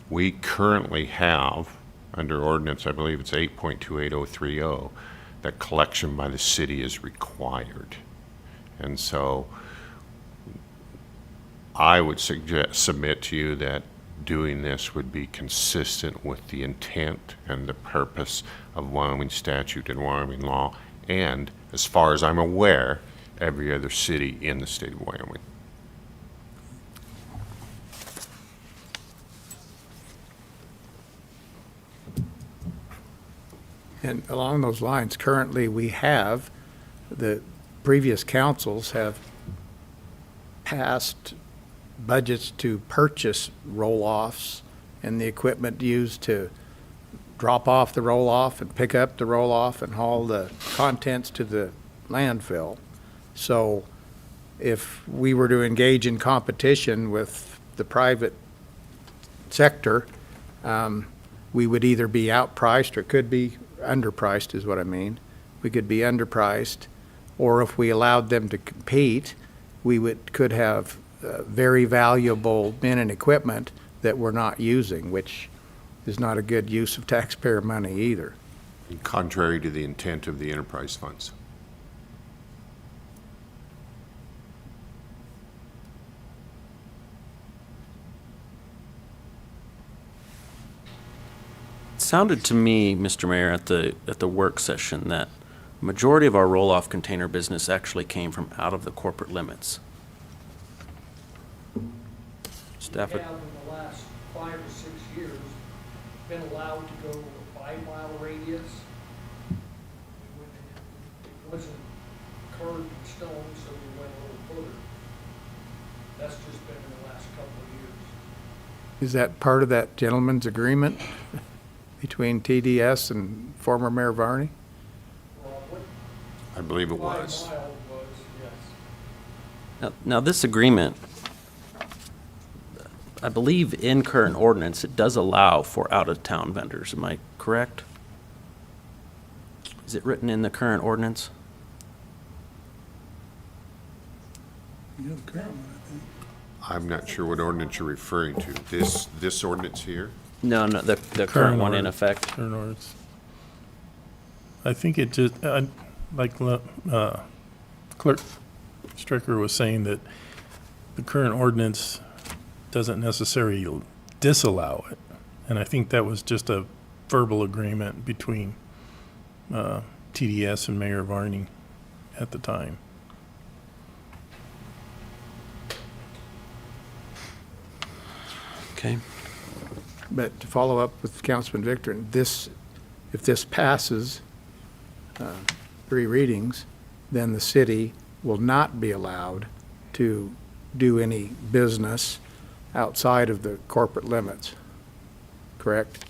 we currently have, under ordinance, I believe it's 8.28030, that collection by the city is required. And so I would submit to you that doing this would be consistent with the intent and the purpose of Wyoming statute and Wyoming law, and as far as I'm aware, every other city in the state of Wyoming. And along those lines, currently we have, the previous councils have passed budgets to purchase roll-offs and the equipment used to drop off the roll-off and pick up the roll-off and haul the contents to the landfill. So if we were to engage in competition with the private sector, we would either be outpriced or could be underpriced, is what I mean. We could be underpriced, or if we allowed them to compete, we could have very valuable men and equipment that we're not using, which is not a good use of taxpayer money either. Contrary to the intent of the enterprise funds. It sounded to me, Mr. Mayor, at the work session that majority of our roll-off container business actually came from out of the corporate limits. Staff, We have in the last 5 or 6 years been allowed to go a 5-mile radius. It wasn't carved in stone, so we went a little further. That's just been in the last couple of years. Is that part of that gentleman's agreement between TDS and former Mayor Varney? Well, what I believe it 5 was. mile was, yes. now this agreement, I believe in current ordinance, it does allow for out-of-town vendors. Am I correct? Is it written in the current ordinance? I'm not sure what ordinance you're referring to. This ordinance here? No, the current one in ordinance. effect. Current ordinance. I think it just, like Clerk Stricker was saying, that the current ordinance doesn't necessarily disallow it. And I think that was just a verbal agreement between TDS and Mayor Varney at the time. Okay. But to follow up with Councilman Victor, if this passes 3 readings, then the city will not be allowed to do any business outside of the corporate limits, correct?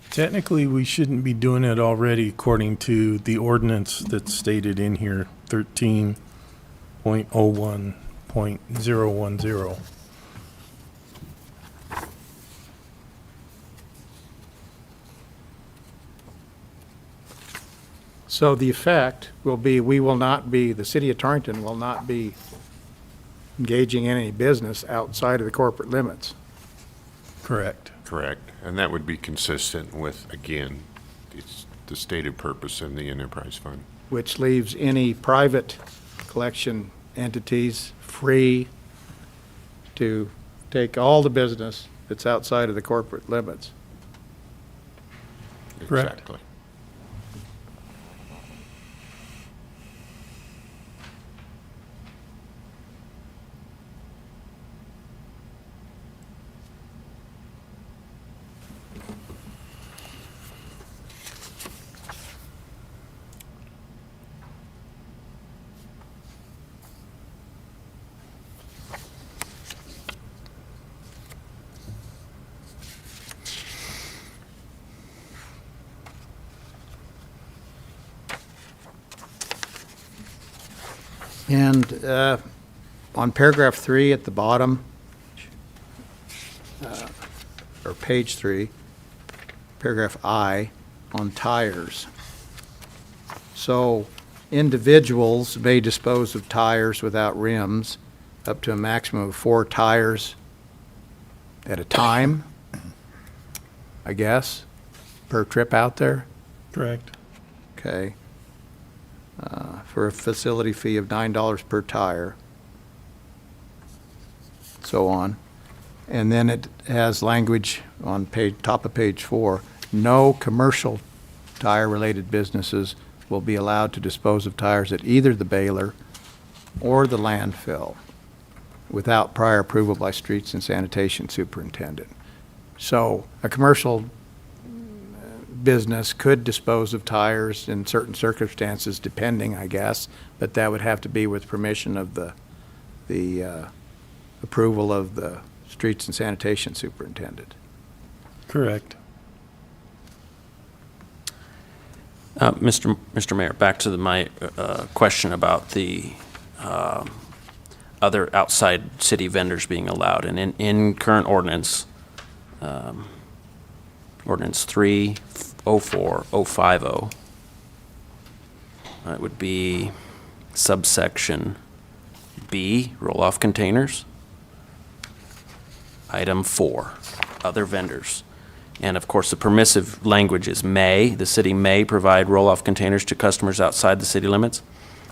Technically, we shouldn't be doing it already according to the ordinance that's stated in here, 13.01.010. So the effect will be, the city of Torrington will not be engaging in any business outside of the corporate limits. Correct. Correct. And that would be consistent with, again, the stated purpose in the enterprise fund. Which leaves any private collection entities free to take all the business that's outside of the corporate limits. Correct. Exactly. And on paragraph 3 at the bottom, or page 3, paragraph I, on tires. So individuals may dispose of tires without rims up to a maximum of 4 tires at a time, I guess, per trip out there. Correct. Okay. For a facility fee of $9 per tire, so on. And then it has language on top of page 4, no commercial tire-related businesses will be allowed to dispose of tires at either the baler or the landfill without prior approval by Streets and Sanitation Superintendent. So a commercial business could dispose of tires in certain circumstances, depending, I guess, but that would have to be with permission of the approval of the Streets and Sanitation Superintendent. Correct. Mr. Mayor, back to my question about the other outside city vendors being allowed. And in current ordinance, ordinance 304-050, it would be subsection B, roll-off containers. Item 4, other vendors. And of course, the permissive language is may. The city may provide roll-off containers to customers outside the city limits.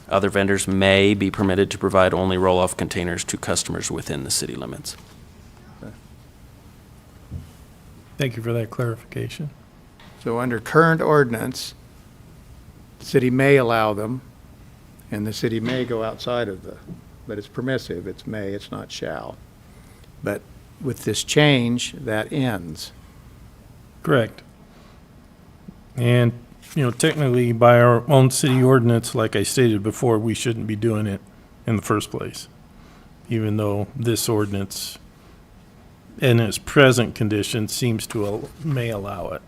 Other vendors may be permitted to provide only roll-off containers to customers within the city limits. Thank you for that clarification. So under current ordinance, the city may allow them, and the city may go outside of but it's permissive, it's may, it's not shall. But with this change, that ends. Correct. And, technically, by our own city ordinance, like I stated before, we shouldn't be doing it in the first place, even though this ordinance, in its present condition, seems to may allow it.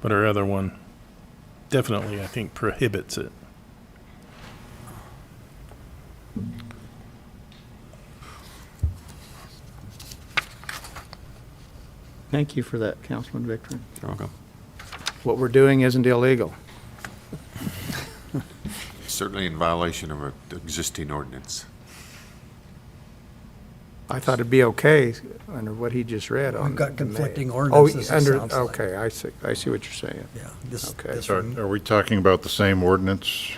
But our other one definitely, I think, prohibits it. Thank you for that, Councilman Victor. You're welcome. What we're doing isn't illegal. Certainly in violation of an existing ordinance. I thought it'd be okay under what he just read on. We've got conflicting May. ordinances, it Under, sounds like. okay, I see what you're saying. Yeah, this Okay. So one. are we talking about the same ordinance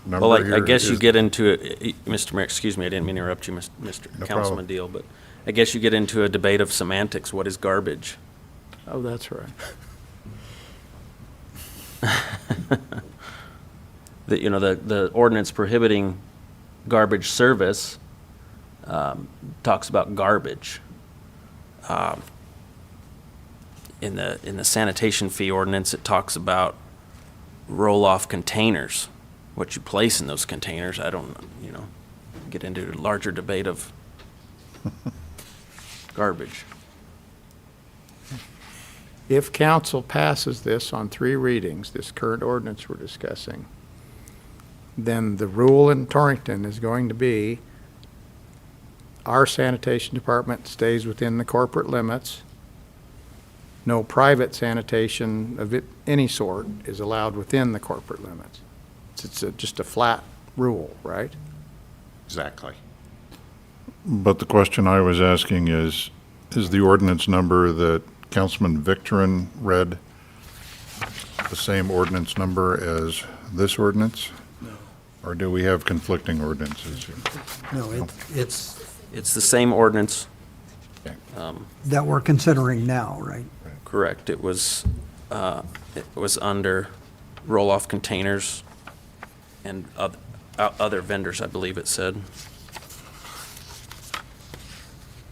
number Well, here? I guess you Is- get into it, Mr. Mayor, excuse me, I didn't mean to interrupt you, Mr. No Councilman problem. Deal, but I guess you get into a debate of semantics. What is garbage? Oh, that's right. The ordinance prohibiting garbage service talks about garbage. In the sanitation fee ordinance, it talks about roll-off containers, what you place in those containers. I don't, get into a larger debate of garbage. If council passes this on 3 readings, this current ordinance we're discussing, then the rule in Torrington is going to be our sanitation department stays within the corporate limits. No private sanitation of any sort is allowed within the corporate limits. It's just a flat rule, right? Exactly. But the question I was asking is the ordinance number that Councilman Victorin read the same ordinance number as this ordinance? No. Or do we have conflicting ordinances here? No, it's It's the same ordinance. that we're considering now, right? Correct. It was under roll-off containers and other vendors, I believe it said.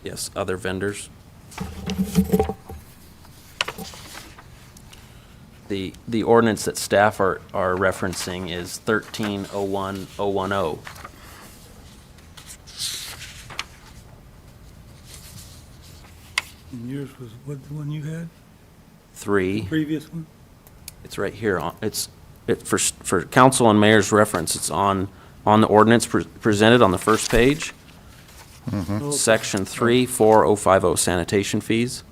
Yes, other vendors. The ordinance that staff are referencing is 1301-010. And yours was what, the one you had, 3. previous one? It's right here. For council and mayor's reference, it's on the ordinance presented on the first page. Section 34050 sanitation fees.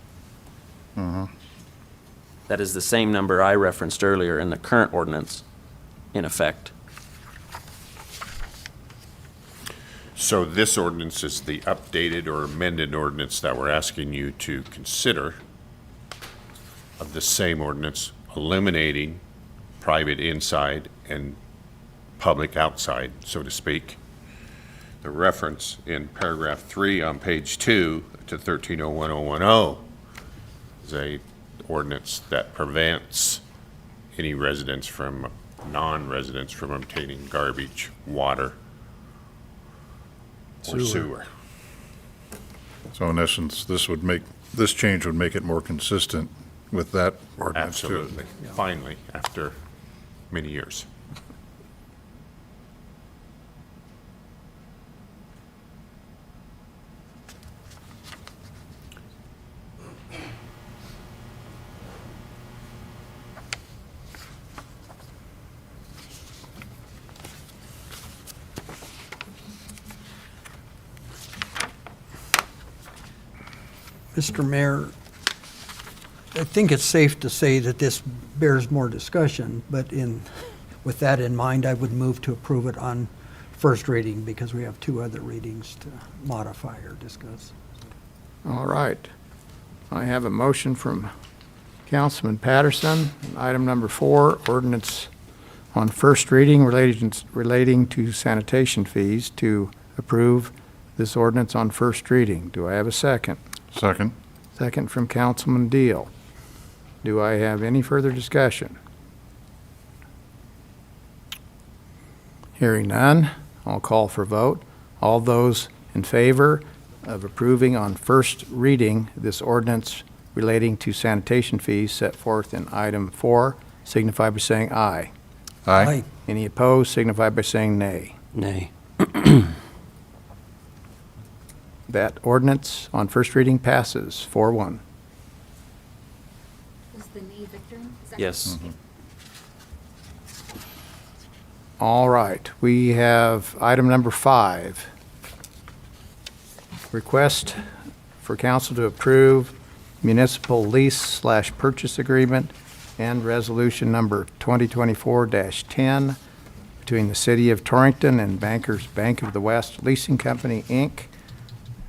That is the same number I referenced earlier in the current ordinance in effect. So this ordinance is the updated or amended ordinance that we're asking you to consider of the same ordinance, eliminating private inside and public outside, so to speak. The reference in paragraph 3 on page 2 to 1301-010 is a ordinance that prevents any residents from, non-residents from obtaining garbage, water, or sewer. So in essence, this change would make it more consistent with that ordinance too. Absolutely. Finally, after many years. Mr. Mayor, I think it's safe to say that this bears more discussion, but with that in mind, I would move to approve it on first reading because we have 2 other readings to modify or discuss. All right. I have a motion from Councilman Patterson. Item number 4, ordinance on first reading relating to sanitation fees, to approve this ordinance on first reading. Do I have a second? Second. Second from Councilman Deal. Do I have any further discussion? Hearing none, I'll call for vote. All those in favor of approving on first reading this ordinance relating to sanitation fees set forth in item 4 signify by saying aye. Aye. Any opposed signify by saying nay. Nay. That ordinance on first reading passes 4-1. Is the knee Victor? Is that Yes. All right, we have item number 5. Request for council to approve municipal lease/purchase agreement and resolution number 2024-10 between the City of Torrington and Bankers Bank of the West Leasing Company, Inc.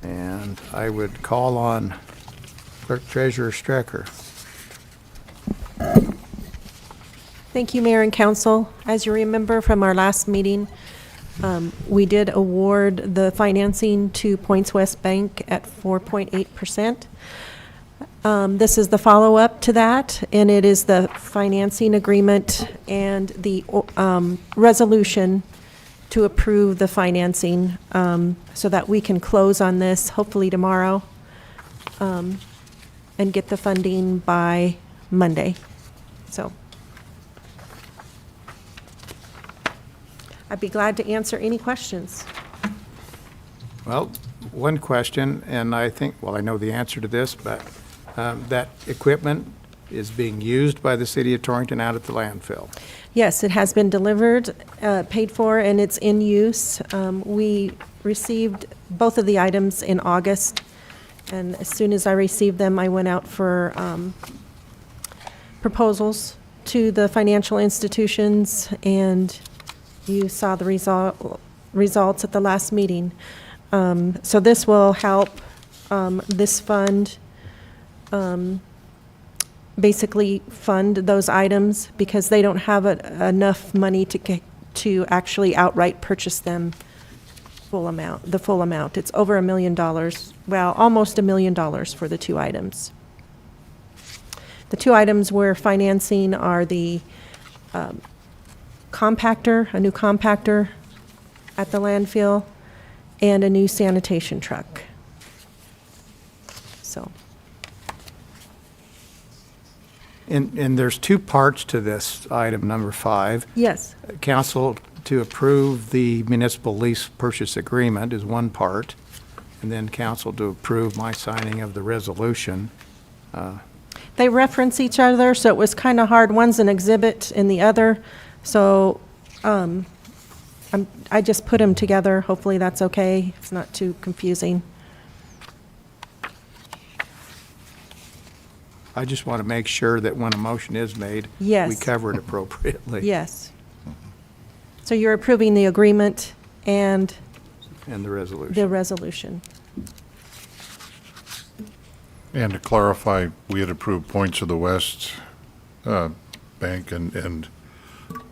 And I would call on Clerk Treasurer Strecker. Thank you, Mayor and Council. As you remember from our last meeting, we did award the financing to Points West Bank at 4.8%. This is the follow-up to that, and it is the financing agreement and the resolution to approve the financing so that we can close on this hopefully tomorrow and get the funding by Monday. So I'd be glad to answer any questions. Well, one question, and I think, well, I know the answer to this, but that equipment is being used by the City of Torrington out at the landfill. Yes, it has been delivered, paid for, and it's in use. We received both of the items in August, and as soon as I received them, I went out for proposals to the financial institutions, and you saw the results at the last meeting. So this will help this fund basically fund those items because they don't have enough money to actually outright purchase them the full amount. It's over $1 million, well, almost $1 million for the 2 items. The 2 items we're financing are the compactor, a new compactor at the landfill, and a new sanitation truck. So. And there's 2 parts to this item number 5. Yes. Council to approve the municipal lease purchase agreement is one part, and then council to approve my signing of the resolution. They reference each other, so it was kind of hard. One's an exhibit in the other, so I just put them together. Hopefully that's okay. It's not too confusing. I just want to make sure that when a motion is made, Yes. we cover it appropriately. Yes. So you're approving the agreement and And the resolution. the resolution. And to clarify, we had approved Points of the West Bank, and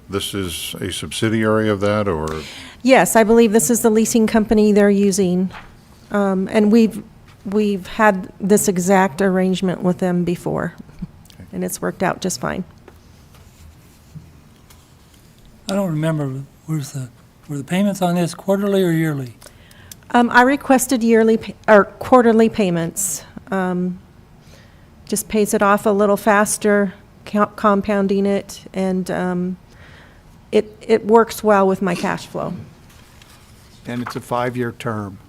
this is a subsidiary of that, or? Yes, I believe this is the leasing company they're using. And we've had this exact arrangement with them before, and it's worked out just fine. I don't remember, were the payments on this quarterly or yearly? I requested quarterly payments. Just pays it off a little faster, compounding it, and it works well with my cash flow. And it's a 5-year term.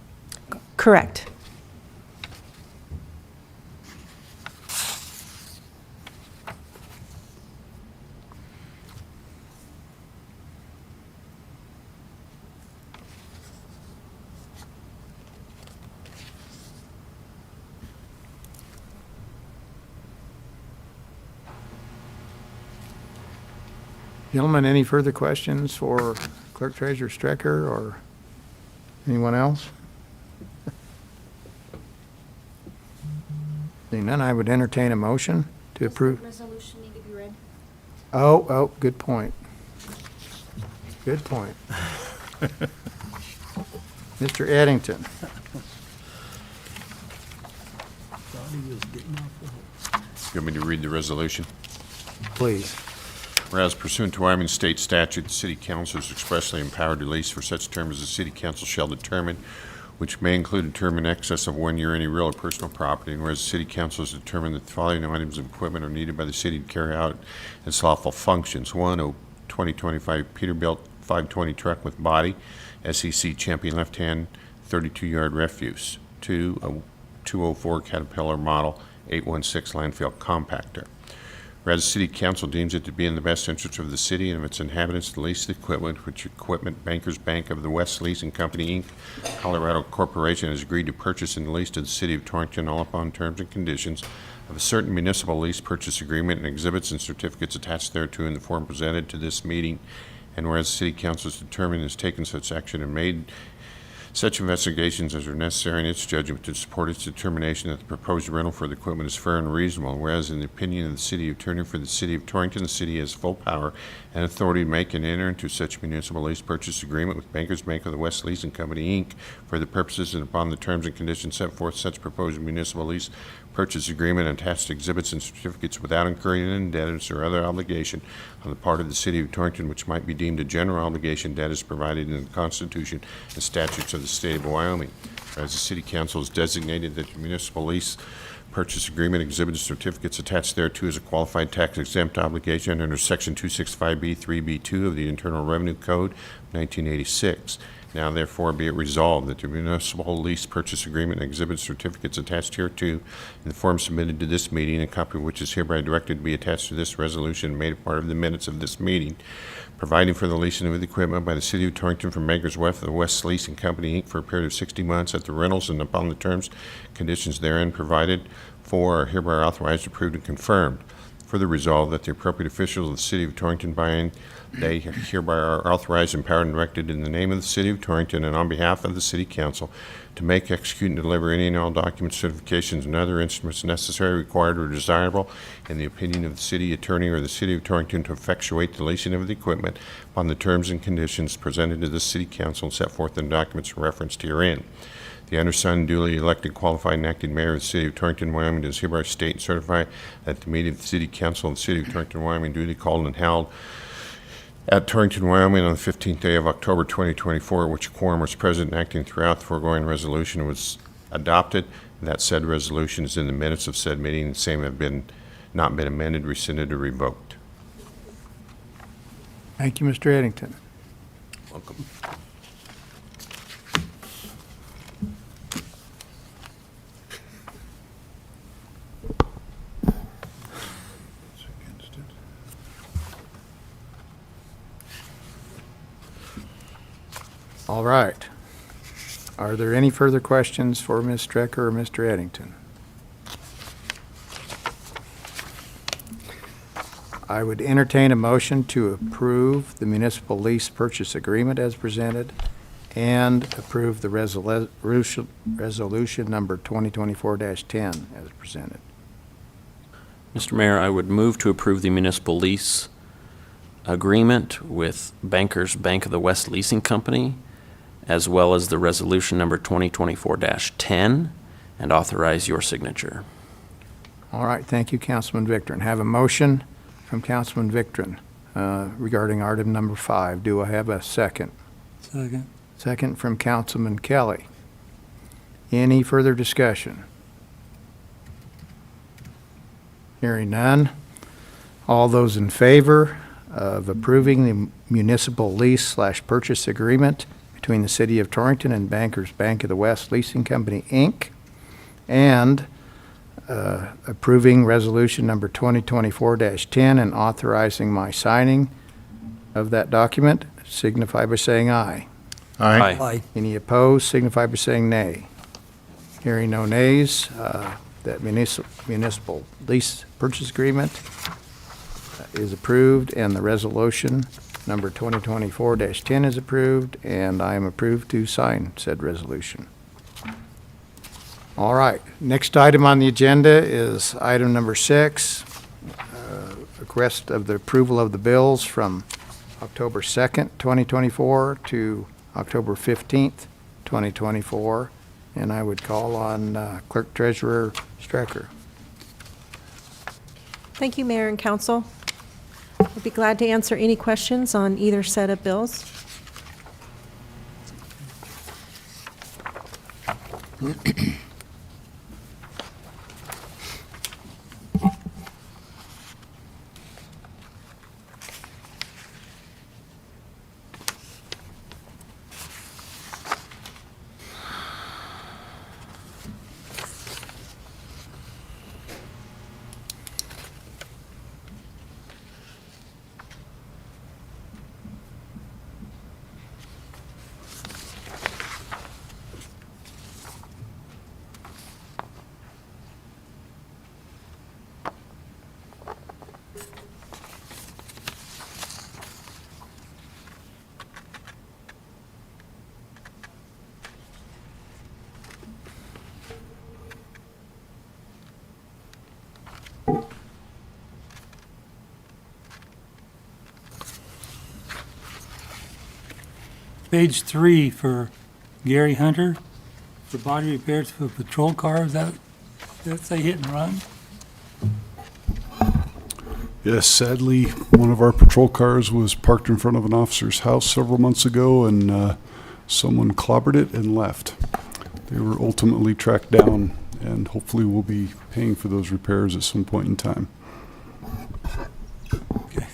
Correct. Gentlemen, any further questions for Clerk Treasurer Strecker or anyone else? Seeing none, I would entertain a motion to approve. Resolution need to be read. Oh, good point. Good point. Mr. Eddington. You want me to read the resolution? Please. Whereas pursuant to Wyoming State statute, the city council is expressly empowered to lease for such term as the city council shall determine, which may include a term in excess of 1 year any real or personal property, and whereas the city council has determined that the following items of equipment are needed by the city to carry out its lawful functions. 1, a 2025 Peterbilt 520 truck with body, SEC Champion left-hand 32-yard refuse. 2, a 204 Caterpillar Model 816 landfill compactor. Whereas the city council deems it to be in the best interest of the city and of its inhabitants to lease the equipment, which Equipment Bankers Bank of the West Leasing Company, Inc., Colorado Corporation, has agreed to purchase and lease to the city of Torrington, all upon terms and conditions of a certain municipal lease purchase agreement and exhibits and certificates attached thereto in the form presented to this meeting. And whereas the city council has determined and has taken such action and made such investigations as are necessary in its judgment to support its determination that the proposed rental for the equipment is fair and reasonable. Whereas in the opinion of the city attorney for the city of Torrington, the city has full power and authority to make and enter into such municipal lease purchase agreement with Bankers Bank of the West Leasing Company, Inc. for the purposes and upon the terms and conditions set forth such proposed municipal lease purchase agreement and attached exhibits and certificates without incurring an indebtedness or other obligation on the part of the city of Torrington which might be deemed a general obligation debt as provided in the Constitution and statutes of the state of Wyoming. As the city council has designated that the municipal lease purchase agreement, exhibit, and certificates attached thereto is a qualified tax exempt obligation under section 265B 3B2 of the Internal Revenue Code 1986. Now therefore be it resolved that the municipal lease purchase agreement and exhibit certificates attached hereto in the form submitted to this meeting, a copy of which is hereby directed to be attached to this resolution and made a part of the minutes of this meeting, providing for the leasing of the equipment by the city of Torrington from Bankers West of the West Leasing Company, Inc. for a period of 60 months at the rentals and upon the terms, conditions therein provided for are hereby authorized, approved, and confirmed. Further resolved that the appropriate officials of the city of Torrington they hereby are authorized, empowered, and directed in the name of the city of Torrington and on behalf of the city council to make, execute, and deliver any and all documents, certifications, and other instruments necessary, required, or desirable in the opinion of the city attorney or the city of Torrington to effectuate the leasing of the equipment upon the terms and conditions presented to the city council and set forth in documents referenced herein. The undersigned, duly elected, qualified, and acting mayor of the city of Torrington, Wyoming, does hereby state and certify that the meeting of the city council of the city of Torrington, Wyoming, duly called and held at Torrington, Wyoming, on the 15th day of October 2024, which a quorum was present and acting throughout the foregoing resolution was adopted. And that said resolution is in the minutes of said meeting, and the same have not been amended, rescinded, or revoked. Thank you, Mr. Eddington. Welcome. All right. Are there any further questions for Ms. Strecker or Mr. Eddington? I would entertain a motion to approve the municipal lease purchase agreement as presented and approve the resolution number 2024-10 as presented. Mr. Mayor, I would move to approve the municipal lease agreement with Bankers Bank of the West Leasing Company, as well as the resolution number 2024-10, and authorize your signature. All right, thank you, Councilman Victorin. Have a motion from Councilman Victorin regarding item number 5. Do I have a second? Second. Second from Councilman Kelly. Any further discussion? Hearing none. All those in favor of approving the municipal lease/purchase agreement between the City of Torrington and Bankers Bank of the West Leasing Company, Inc., and approving resolution number 2024-10 and authorizing my signing of that document, signify by saying aye. Aye. Aye. Any opposed, signify by saying nay. Hearing no nays, that municipal lease purchase agreement is approved, and the resolution number 2024-10 is approved, and I am approved to sign said resolution. All right, next item on the agenda is item number 6, request of the approval of the bills from October 2nd, 2024 to October 15th, 2024, and I would call on Clerk Treasurer Strecker. Thank you, Mayor and Council. We'll be glad to answer any questions on either set of bills. Page 3 for Gary Hunter, for body repairs for patrol cars. That's a hit and run. Yes, sadly, one of our patrol cars was parked in front of an officer's house several months ago, and someone clobbered it and left. They were ultimately tracked down, and hopefully we'll be paying for those repairs at some point in time. Okay.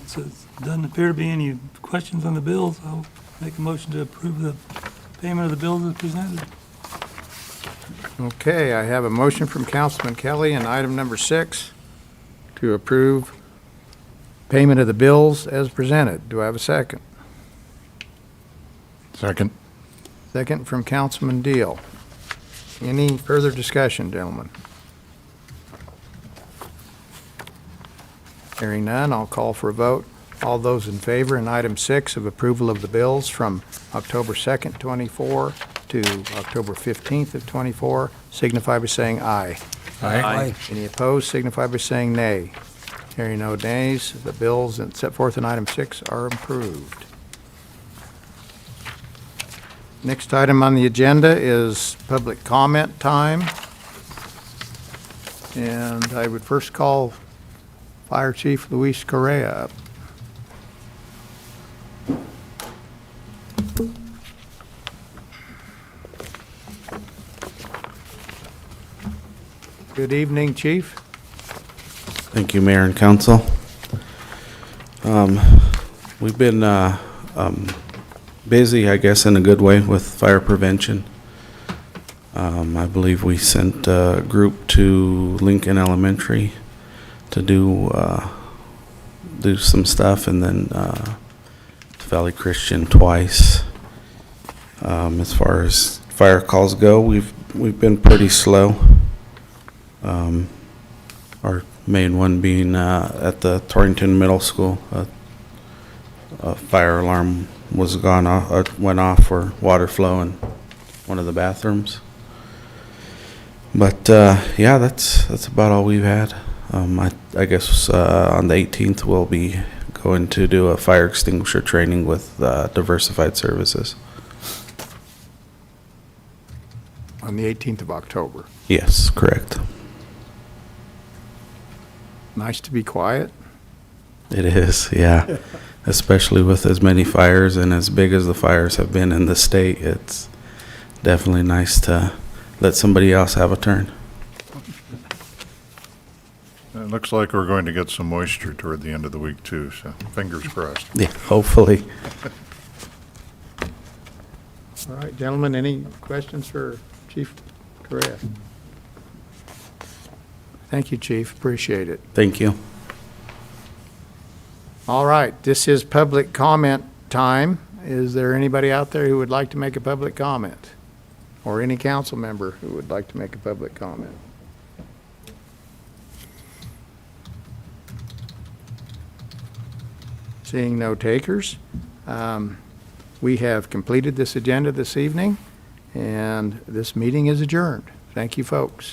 So it doesn't appear to be any questions on the bills. I'll make a motion to approve the payment of the bills as presented. Okay, I have a motion from Councilman Kelly on item number 6 to approve payment of the bills as presented. Do I have a second? Second. Second from Councilman Deal. Any further discussion, gentlemen? Hearing none, I'll call for a vote. All those in favor in item 6 of approval of the bills from October 2nd, 24 to October 15th of 24 signify by saying aye. Aye. Any opposed signify by saying nay. Hearing no nays, the bills set forth in item 6 are approved. Next item on the agenda is public comment time. And I would first call Fire Chief Luis Correa up. Good evening, Chief. Thank you, Mayor and Council. We've been busy, I guess, in a good way with fire prevention. I believe we sent a group to Lincoln Elementary to do some stuff, and then to Valley Christian twice. As far as fire calls go, we've been pretty slow. Our main one being at the Torrington Middle School. A fire alarm went off for water flow in one of the bathrooms. But yeah, that's about all we've had. I guess on the 18th we'll be going to do a fire extinguisher training with Diversified Services. On the 18th of October. Yes, correct. Nice to be quiet. It is, yeah. Especially with as many fires and as big as the fires have been in the state, it's definitely nice to let somebody else have a turn. It looks like we're going to get some moisture toward the end of the week too, so fingers crossed. Yeah, hopefully. All right, gentlemen, any questions for Chief Correct. Thank you, Chief. Appreciate it. Thank you. All right, this is public comment time. Is there anybody out there who would like to make a public comment? Or any council member who would like to make a public comment? Seeing no takers, we have completed this agenda this evening, and this meeting is adjourned. Thank you, folks.